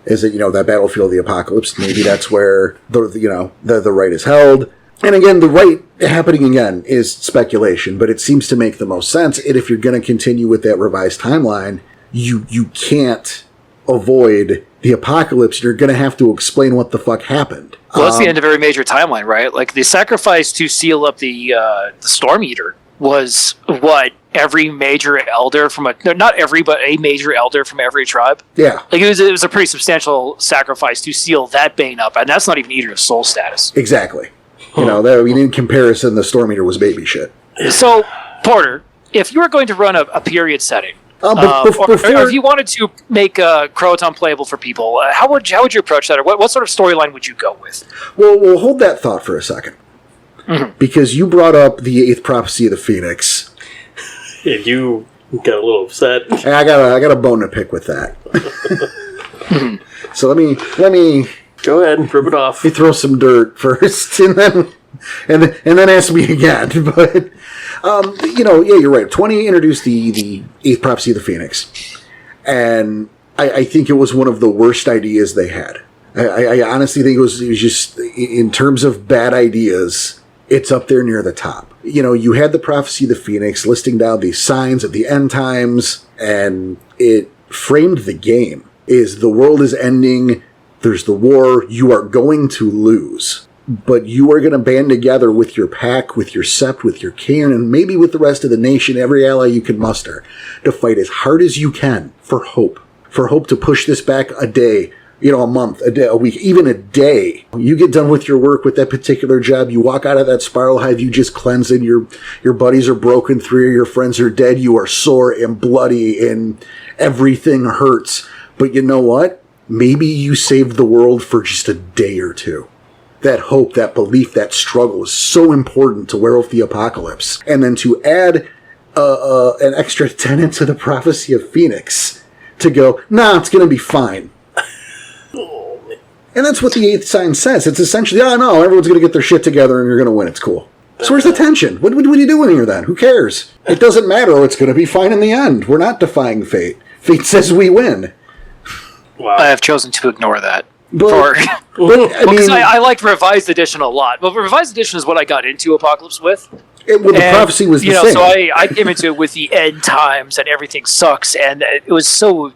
Is that that battlefield of the apocalypse? Maybe that's where the right is held. And again, the right happening again is speculation, but it seems to make the most sense. And if you're going to continue with that revised timeline, you can't avoid the apocalypse. You're going to have to explain what the fuck happened.
Well, that's the end of every major timeline, right? Like the sacrifice to seal up the Storm Eater was what every major elder not every, but a major elder from every tribe.
Yeah,
like it was a pretty substantial sacrifice to seal that Bane up, and that's not even Eater of Soul status.
Exactly. In comparison, the Storm Eater was baby shit.
So, Porter, if you were going to run a period setting,
or
if you wanted to make Croatan playable for people, how would you approach that, or what sort of storyline would you go with?
Well, we'll hold that thought for a second, because you brought up the 8th prophecy of the Phoenix.
Yeah, you got a little upset.
I got a bone to pick with that. So let me
go ahead and rip it off.
You throw some dirt first, and then ask me again. But you're right. 20 introduced the 8th prophecy of the Phoenix, and I think it was one of the worst ideas they had. I honestly think it was just, in terms of bad ideas, it's up there near the top. You had the prophecy of the Phoenix listing down these signs of the end times, and it framed the game. Is the world is ending, there's the war, you are going to lose. But you are going to band together with your pack, with your Sept, with your cairn, and maybe with the rest of the nation, every ally you can muster, to fight as hard as you can for hope. For hope to push this back a day, a month, a day, a week, even a day. You get done with your work with that particular job, you walk out of that spiral hive, you just cleanse it, your buddies are broken, 3 of your friends are dead, you are sore and bloody, and everything hurts. But you know what? Maybe you saved the world for just a day or two. that hope, that belief, that struggle is so important to Werewolf the Apocalypse. And then to add an extra tenet to the Prophecy of Phoenix to go, nah, it's going to be fine. And that's what the eighth sign says. It's essentially, oh no, everyone's going to get their shit together and you're going to win. It's cool. So where's the tension? What are you doing here then? Who cares? It doesn't matter. It's going to be fine in the end. We're not defying fate. Fate says we win.
Wow. I have chosen to ignore that.
I
I liked Revised Edition a lot. Well, Revised Edition is what I got into Apocalypse with.
The prophecy was the same.
So I came into it with the end times and everything sucks, and it was so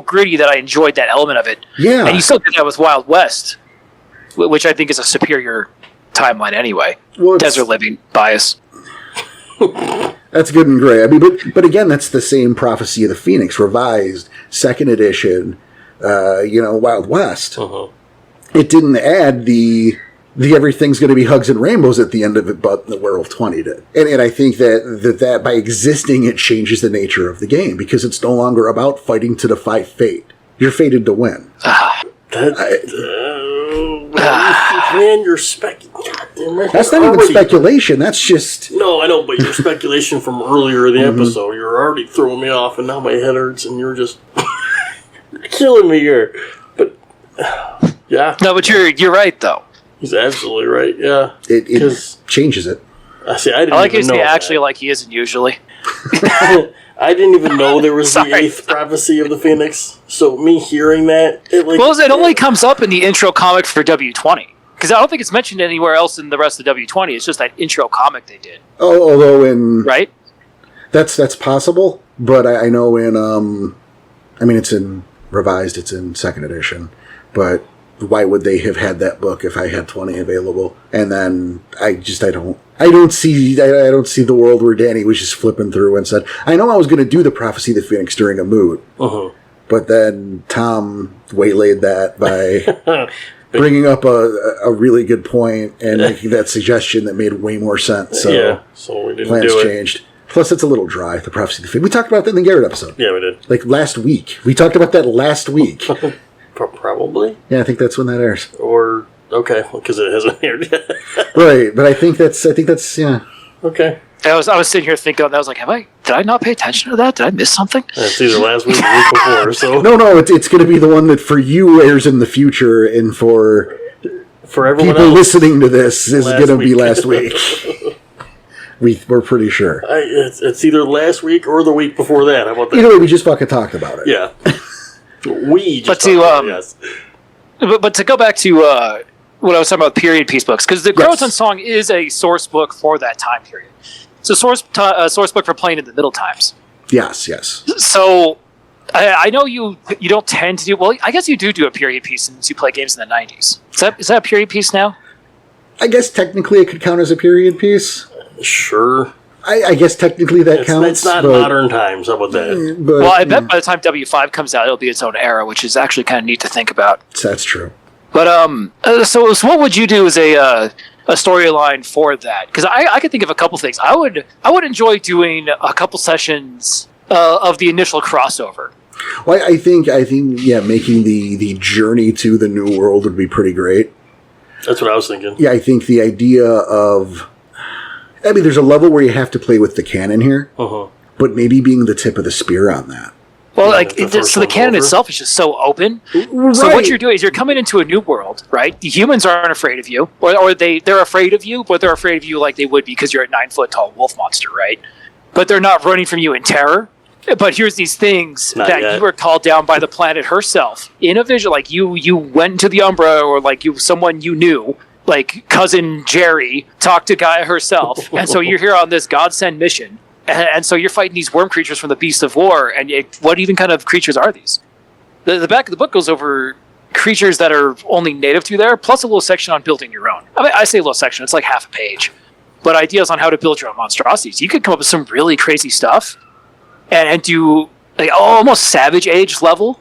gritty that I enjoyed that element of it.
Yeah.
And you still did that with Wild West, which I think is a superior timeline anyway. Well, Desert living bias.
That's good and great. I mean, but again, that's the same Prophecy of the Phoenix, revised, 2nd edition, Wild West.
Uh-huh.
It didn't add the everything's going to be hugs and rainbows at the end of it, but the Werewolf 20 did. And I think that by existing, it changes the nature of the game, because it's no longer about fighting to defy fate. You're fated to win.
Man, you're speculating.
That's not even speculation. That's just...
No, I know, but your speculation from earlier in the episode, you're already throwing me off, and now my head hurts, and you're just killing me here. But, yeah.
No, but you're right, though.
He's absolutely right, yeah.
It changes it.
I like
his actually like he isn't usually.
I didn't even know there was the 8th Prophecy of the Phoenix. So me hearing that...
it only comes up in the intro comic for W20. Because I don't think it's mentioned anywhere else in the rest of W20. It's just that intro comic they did.
Oh, although in...
Right?
That's possible, but I know in... it's in Revised, it's in 2nd edition, but... Why would they have had that book if I had 20 available? And then I don't see the world where Danny was just flipping through and said, I know I was going to do the Prophecy of the Phoenix during a mood.
Uh-huh.
But then Tom waylaid that by bringing up a really good point and making that suggestion that made way more sense. So,
so we didn't
plans
do it.
changed. Plus, it's a little dry, the Prophecy of the Phoenix. We talked about that in the Garrett episode.
Yeah, we did.
Like last week. We talked about that last week.
Probably.
Yeah, I think that's when that airs.
Or okay, because it hasn't aired yet.
Right, but I think that's yeah.
Okay.
I was sitting here thinking, I was like, did I not pay attention to that? Did I miss something?
It's either last week or the week before. So
no, it's going to be the one that for you airs in the future, and for
everyone
people
else,
listening to this is going to be last week. We're pretty sure.
It's either last week or the week before that. How about that?
Either way, we just fucking talked about it.
Yeah. We just
but to go back to what I was talking about, period piece books, because the Croatan song is a source book for that time period. It's a source book for playing in the Middle Times.
Yes.
So I know you don't tend to do well. I guess you do a period piece since you play games in the 90s. Is that a period piece now?
I guess technically it could count as a period piece.
Sure.
I guess technically that counts.
It's not modern times. How about that?
Well, I bet by the time W5 comes out, it'll be its own era, which is actually kind of neat to think about.
That's true.
But so what would you do as a storyline for that? Because I could think of a couple things. I would enjoy doing a couple sessions of the initial crossover.
Well, I think making the journey to the new world would be pretty great.
That's what I was thinking.
Yeah, I think the idea of... there's a level where you have to play with the cannon here, but maybe being the tip of the spear on that.
Well, so the canon itself is just so open. Right. So what you're doing is you're coming into a new world, right? The humans aren't afraid of you, or they're afraid of you, but they're afraid of you like they would because you're a 9-foot-tall wolf monster, right? But they're not running from you in terror. But here's these things you were called down by the planet herself in a vision, like you went into the Umbra, or like someone you knew. Like cousin Jerry talked to Gaia herself, and so you're here on this godsend mission, and so you're fighting these worm creatures from the Beast of War. And what even kind of creatures are these? The back of the book goes over creatures that are only native to there, plus a little section on building your own. I say a little section; it's like half a page, but ideas on how to build your own monstrosities. You could come up with some really crazy stuff, and do like almost Savage Age level.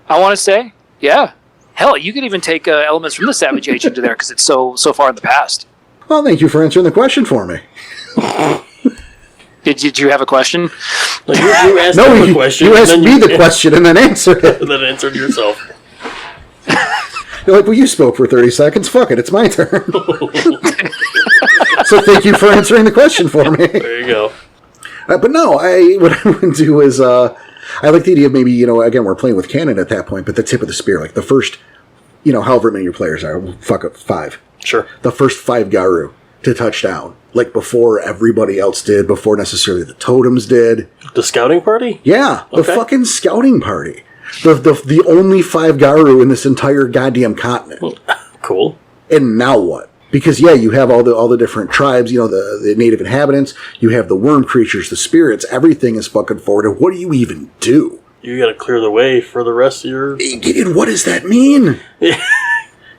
I want to say, yeah. Hell, you could even take elements from the Savage Age into there because it's so far in the past.
Well, thank you for answering the question for me.
Did you have a question?
You asked me a question.
You asked me the question and then answered it.
And then answered yourself.
You're like, well, you spoke for 30 seconds. Fuck it, it's my turn. So thank you for answering the question for me.
There you go.
But no, what I would do is, I like the idea of maybe, again, we're playing with canon at that point, but the tip of the spear, like the first, however many your players are, fuck it, 5.
Sure.
The first 5 Garu to touch down, like before everybody else did, before necessarily the totems did.
The scouting party?
Yeah, the
Okay.
fucking scouting party. The only 5 Garu in this entire goddamn continent.
Cool.
And now what? Because you have all the different tribes, the native inhabitants, you have the worm creatures, the spirits, everything is fucking forward. And what do you even do?
You gotta clear the way for the rest of your...
And what does that mean?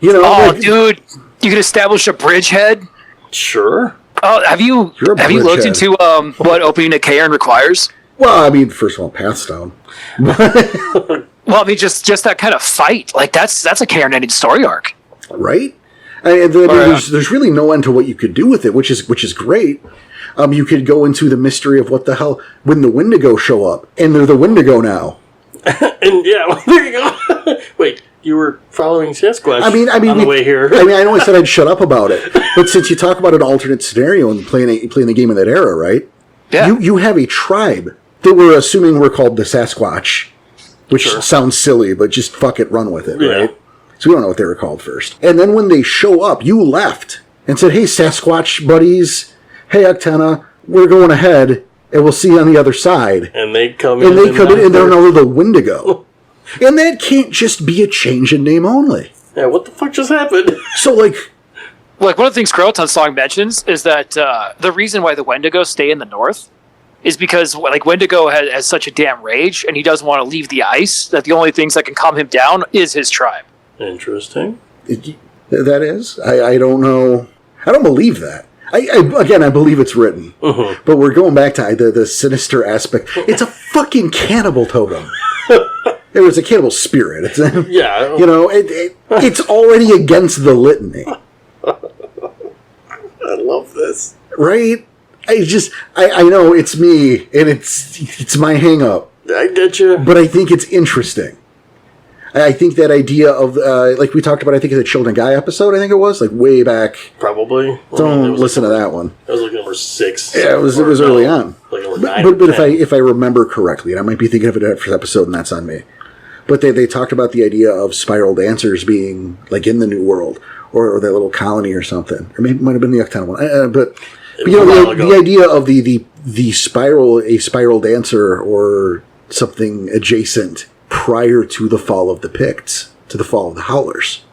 Dude, you can establish a bridgehead.
Sure.
Oh, have you looked
bridgehead.
into what opening a cairn requires?
Well, I mean, first of all, Pathstone.
Well, I mean, just that kind of fight, like that's a cairn-ending story arc,
Right? There's really no end to what you could do with it, which is great. You could go into the mystery of what the hell when the Wendigo show up, and they're the Wendigo now.
And well, there you go. Wait, you were following Sasquatch on the way here.
I know I said I'd shut up about it, but since you talk about an alternate scenario and playing the game in that era, right?
Yeah.
You have a tribe that we're assuming were called the Sasquatch, which
Sure.
sounds silly, but just fuck it, run with it,
Yeah.
right? So we don't know what they were called first. And then when they show up, you left and said, hey, Sasquatch buddies, hey, Octana, we're going ahead, and we'll see you on the other side.
And they come
And
in.
they come in, and they're now the Wendigo. And that can't just be a change in name only.
Yeah, what the fuck just happened?
So, like
one of the things Croatan's song mentions is that the reason why the Wendigo stay in the north is because Wendigo has such a damn rage, and he doesn't want to leave the ice, that the only things that can calm him down is his tribe.
Interesting.
that is? I don't know. I don't believe that. I believe it's written.
Mm-hmm.
But we're going back to the sinister aspect. It's a fucking cannibal totem. It was a cannibal spirit. It's,
Yeah.
it's already against the litany.
I love this.
Right? I know it's me, and it's my hang-up.
I get you.
But I think it's interesting. I think that idea of, like we talked about, I think in the Children Guy episode, I think it was, like way back.
Probably.
Don't listen to that one.
That was like number 6.
Yeah, it was early on.
Like number 9.
But if I remember correctly, and I might be thinking of it for the episode, and that's on me. But they talked about the idea of spiral dancers being like in the New World, or that little colony or something, or maybe it might have been the Octana one. But the idea of the spiral dancer or something adjacent prior to the fall of the Picts, to the fall of the Howlers.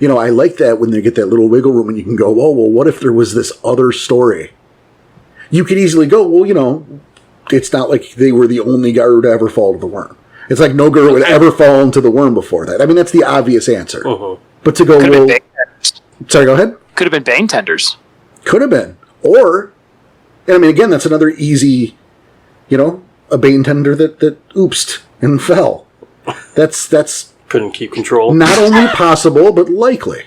I like that when they get that little wiggle room and you can go, oh, well, what if there was this other story? You could easily go, well, it's not like they were the only Garu to ever fall to the worm. It's like no Garu would ever fall into the worm before that. I mean, that's the obvious answer.
Uh-huh.
But to go,
Could have been Bane Tenders.
Sorry, go ahead.
Could have been Bane Tenders.
Could have been. Or, and I mean, again, that's another easy, a Bane Tender that oopsed and fell. That's
couldn't keep control.
not only possible, but likely.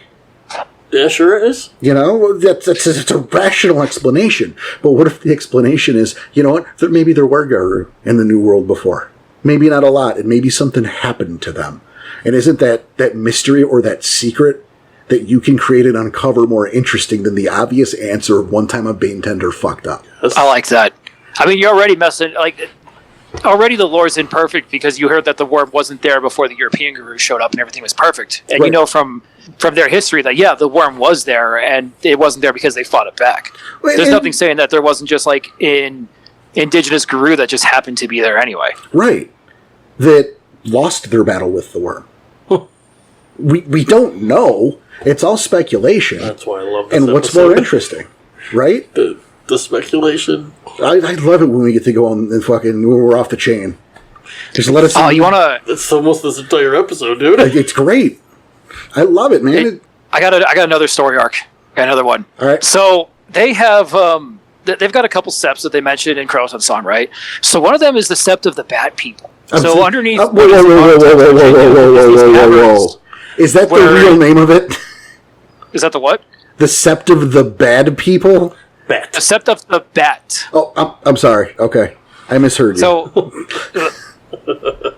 Yeah, sure it is.
It's a rational explanation. But what if the explanation is, that maybe there were Garu in the New World before? Maybe not a lot, and maybe something happened to them. And isn't that mystery or that secret that you can create and uncover more interesting than the obvious answer of one time a Bane Tender fucked up?
I like that. I mean, you're already messing, already the lore's imperfect because you heard that the worm wasn't there before the European Guru showed up and everything was perfect. And
Right.
from their history that, the worm was there and it wasn't there because they fought it back.
Well,
There's
and-
nothing saying that there wasn't just in indigenous Guru that just happened to be there anyway.
Right. That lost their battle with the worm. We don't know. It's all speculation.
That's why I love this
And what's
episode.
more interesting, right?
The speculation.
I love it when we get to go on and when we're off the chain. Just let us.
Oh, you want to...
It's almost this entire episode, dude.
It's great. I love it, man.
I got another story arc. Got another one.
All right.
So they have they've got a couple Septs that they mentioned in Croatan's song, right? So one of them is the Sept of the Bad People. So underneath,
Whoa. Is that the real name of it?
Is that the what?
The Sept of the Bad People?
Bat.
The Sept of the Bat.
Oh, I'm sorry. Okay. I misheard you.
So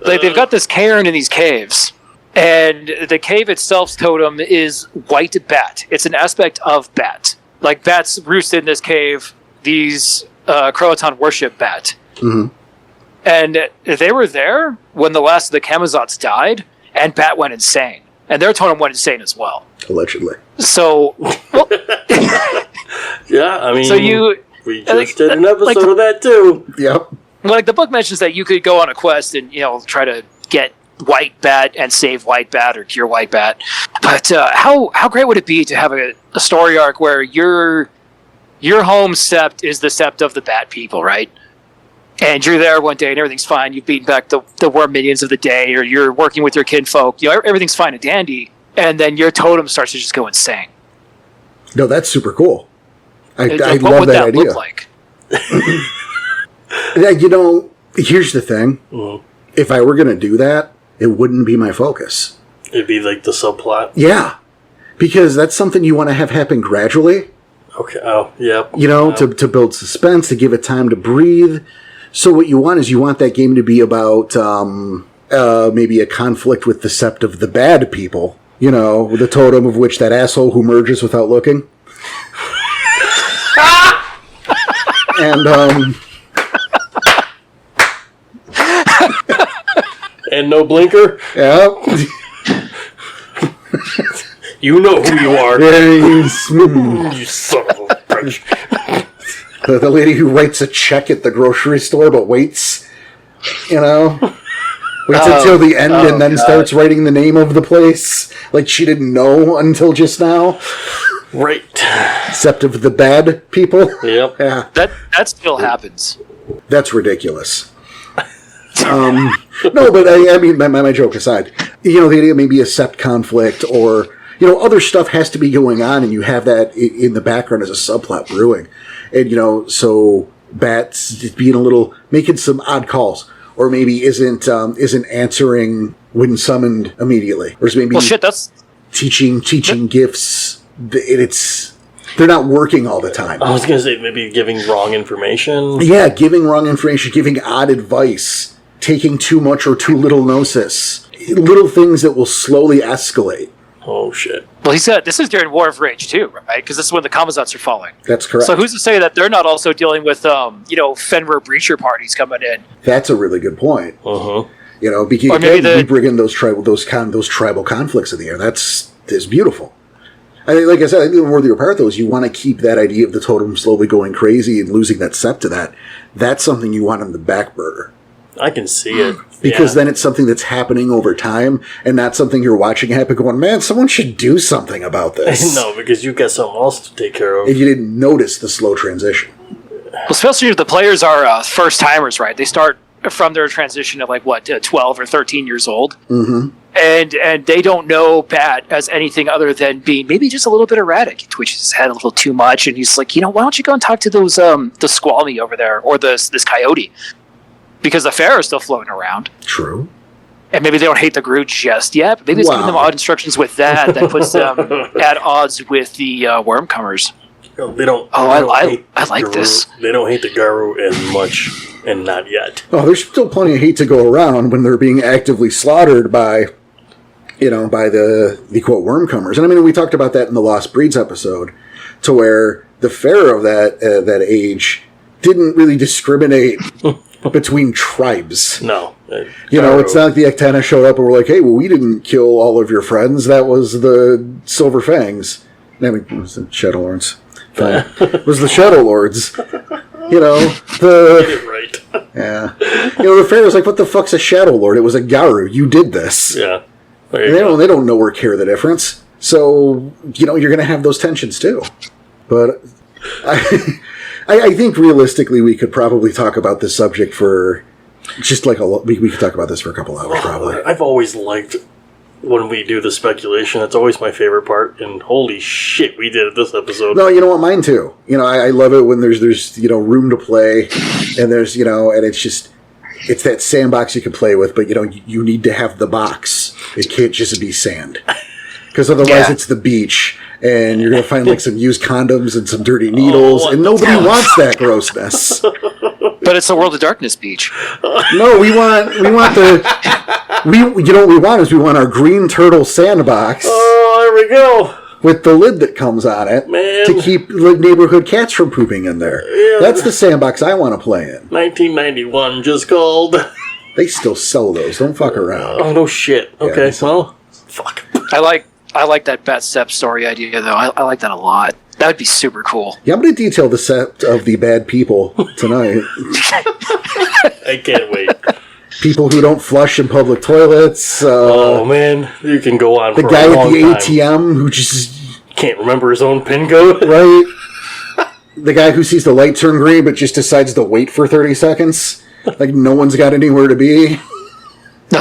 they've got this cairn in these caves, And the cave itself's totem is white bat. It's an aspect of bat. Like bats roosted in this cave. These Croatan worship bat.
Mm-hmm.
And they were there when the last of the Camazotz died, and bat went insane. And their totem went insane as well.
Allegedly.
So, well,
yeah, I mean,
so
we just did an episode of that too.
Yep.
Like the book mentions that you could go on a quest and try to get white bat and save white bat or cure white bat. But how great would it be to have a story arc where your home Sept is the Sept of the bat people, right? And you're there one day and everything's fine. You've beaten back the worm minions of the day, or you're working with your kinfolk. Everything's fine and dandy. And then your totem starts to just go insane.
No, that's super cool. I
What
love
would
that
that
idea.
look like?
Yeah, here's the thing.
Mm-hmm.
If I were going to do that, it wouldn't be my focus.
It'd be like the subplot.
Yeah. Because that's something you want to have happen gradually.
Okay. Oh, yeah.
To build suspense, to give it time to breathe. So what you want is that game to be about maybe a conflict with the Sept of the bad people. The totem of which that asshole who merges without looking. And
and no blinker.
yeah.
You know who you are.
You
You son of a bitch.
The lady who writes a check at the grocery store but waits, waits until the end and then starts writing the name of the place like she didn't know until just now.
Right.
Sept of the bad people.
Yep.
Yeah.
That still happens.
That's ridiculous. No, but I mean, my joke aside, the idea maybe a Sept conflict or, other stuff has to be going on and you have that in the background as a subplot brewing. And, so Bats just making some odd calls or maybe isn't answering when summoned immediately. Or is maybe
that's
teaching gifts. They're not working all the time.
I was going to say maybe giving wrong information.
Yeah, giving wrong information, giving odd advice, taking too much or too little gnosis. Little things that will slowly escalate.
Oh, shit.
Well, he said this is during War of Rage, too, right? Because this is when the Camazotz are falling.
That's correct.
So who's to say that they're not also dealing with, Fenrir breacher parties coming in?
That's a really good point.
Uh-huh.
Because
Or maybe
we bring in those tribal conflicts in the air. That's beautiful. Like I said, I think the worthier part, though, is you want to keep that idea of the totem slowly going crazy and losing that Sept to that. That's something you want on the back burner.
I can see it.
Because then it's something that's happening over time and not something you're watching happen going, man, someone should do something about this.
No, because you've got something else to take care of.
And you didn't notice the slow transition.
Well, especially if the players are first-timers, right? They start from their transition of, 12 or 13 years old.
Mm-hmm.
And they don't know Bat as anything other than being maybe just a little bit erratic. He twitches his head a little too much, and he's like, why don't you go and talk to those the Squalmy over there, or this coyote? Because the Fair is still floating around.
True.
And maybe they don't hate the Groot just yet, but maybe it's giving them odd instructions with that puts them at odds with the Wormcomers.
They don't.
I
hate
like
Garu.
this.
They don't hate the Garu as much, and not yet.
Oh, there's still plenty of hate to go around when they're being actively slaughtered by the quote Wormcomers. And I mean, we talked about that in the Lost Breeds episode, to where the Fair of that age didn't really discriminate between tribes.
No.
It's not like the Ektana showed up and were like, hey, well, we didn't kill all of your friends. That was the Silver Fangs. I mean, it was the Shadow Lords. It was the Shadow Lords.
Get it right.
Yeah. The Fair was like, what the fuck's a Shadow Lord? It was a Garu. You did this.
Yeah.
They don't know or care the difference. So, you're going to have those tensions too. But I think realistically we could probably talk about this subject for just we could talk about this for a couple hours probably.
I've always liked when we do the speculation. It's always my favorite part, and holy shit, we did it this episode.
No, you know what? Mine too. I love it when there's room to play, and there's and it's that sandbox you can play with, but you need to have the box. It can't just be sand, because otherwise it's the beach. And you're going to find some used condoms and some dirty needles, and nobody wants that grossness.
But it's a World of Darkness beach.
No, we want you know what we want is we want our green turtle sandbox.
Oh, there we go.
With the lid that comes on it
Man.
to keep neighborhood cats from pooping in there.
Yeah.
That's the sandbox I want to play in.
1991 just called.
They still sell those. Don't fuck around.
Oh, no shit. Okay, well, fuck.
I like that Bat Sept story idea, though. I like that a lot. That would be super cool.
Yeah, I'm going to detail the set of the bad people tonight.
I can't wait.
People who don't flush in public toilets.
Oh, man. You can go on
the
for
guy
a
at
long
the
time.
ATM who just...
Can't remember his own PIN code.
Right? The guy who sees the light turn green but just decides to wait for 30 seconds. Like no one's got anywhere to be.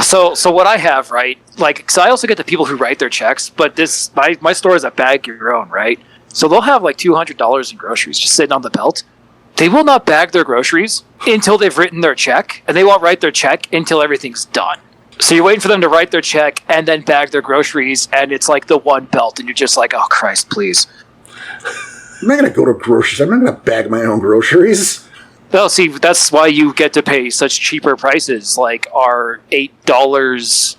So what I have, right? Like, because I also get the people who write their checks, but this my store is a bag your own, right? So they'll have like $200 in groceries just sitting on the belt. They will not bag their groceries until they've written their check, and they won't write their check until everything's done. So you're waiting for them to write their check and then bag their groceries, and it's like the one belt, and you're just like, oh, Christ, please.
I'm not going to go to groceries. I'm not going to bag my own groceries.
Well, see, that's why you get to pay such cheaper prices, like our $8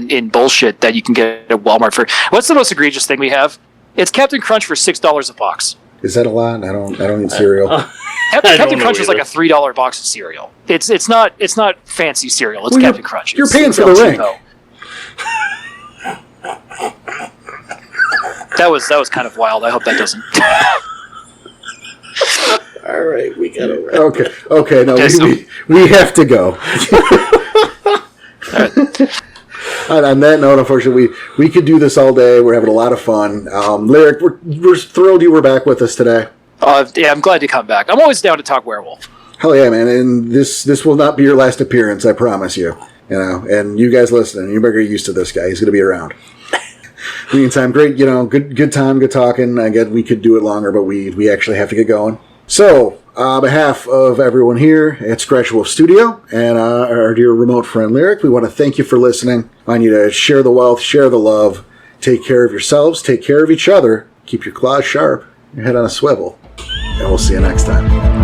in bullshit that you can get at Walmart for. What's the most egregious thing we have? It's Captain Crunch for $6 a box.
Is that a lot? I don't eat cereal.
Captain Crunch is like a $3 box of cereal. It's not fancy cereal. It's Captain Crunch.
You're
It's
paying for
real
the ring.
cheapo. That was kind of wild. I hope that doesn't.
All right, we got it.
Okay. No,
Okay, so-
we have to go. On that note, unfortunately, we could do this all day. We're having a lot of fun. Lyric, we're thrilled you were back with us today.
Yeah, I'm glad to come back. I'm always down to talk werewolf.
Hell yeah, man! And this will not be your last appearance, I promise you. You know, and you guys listening, you better get used to this guy. He's going to be around. Meantime, great. You know, good time, good talking. I get we could do it longer, but we actually have to get going. So, on behalf of everyone here at Scratchin Wolf Studio and our dear remote friend Lyric, we want to thank you for listening. I want you to share the wealth, share the love, take care of yourselves, take care of each other, keep your claws sharp, your head on a swivel, and we'll see you next time.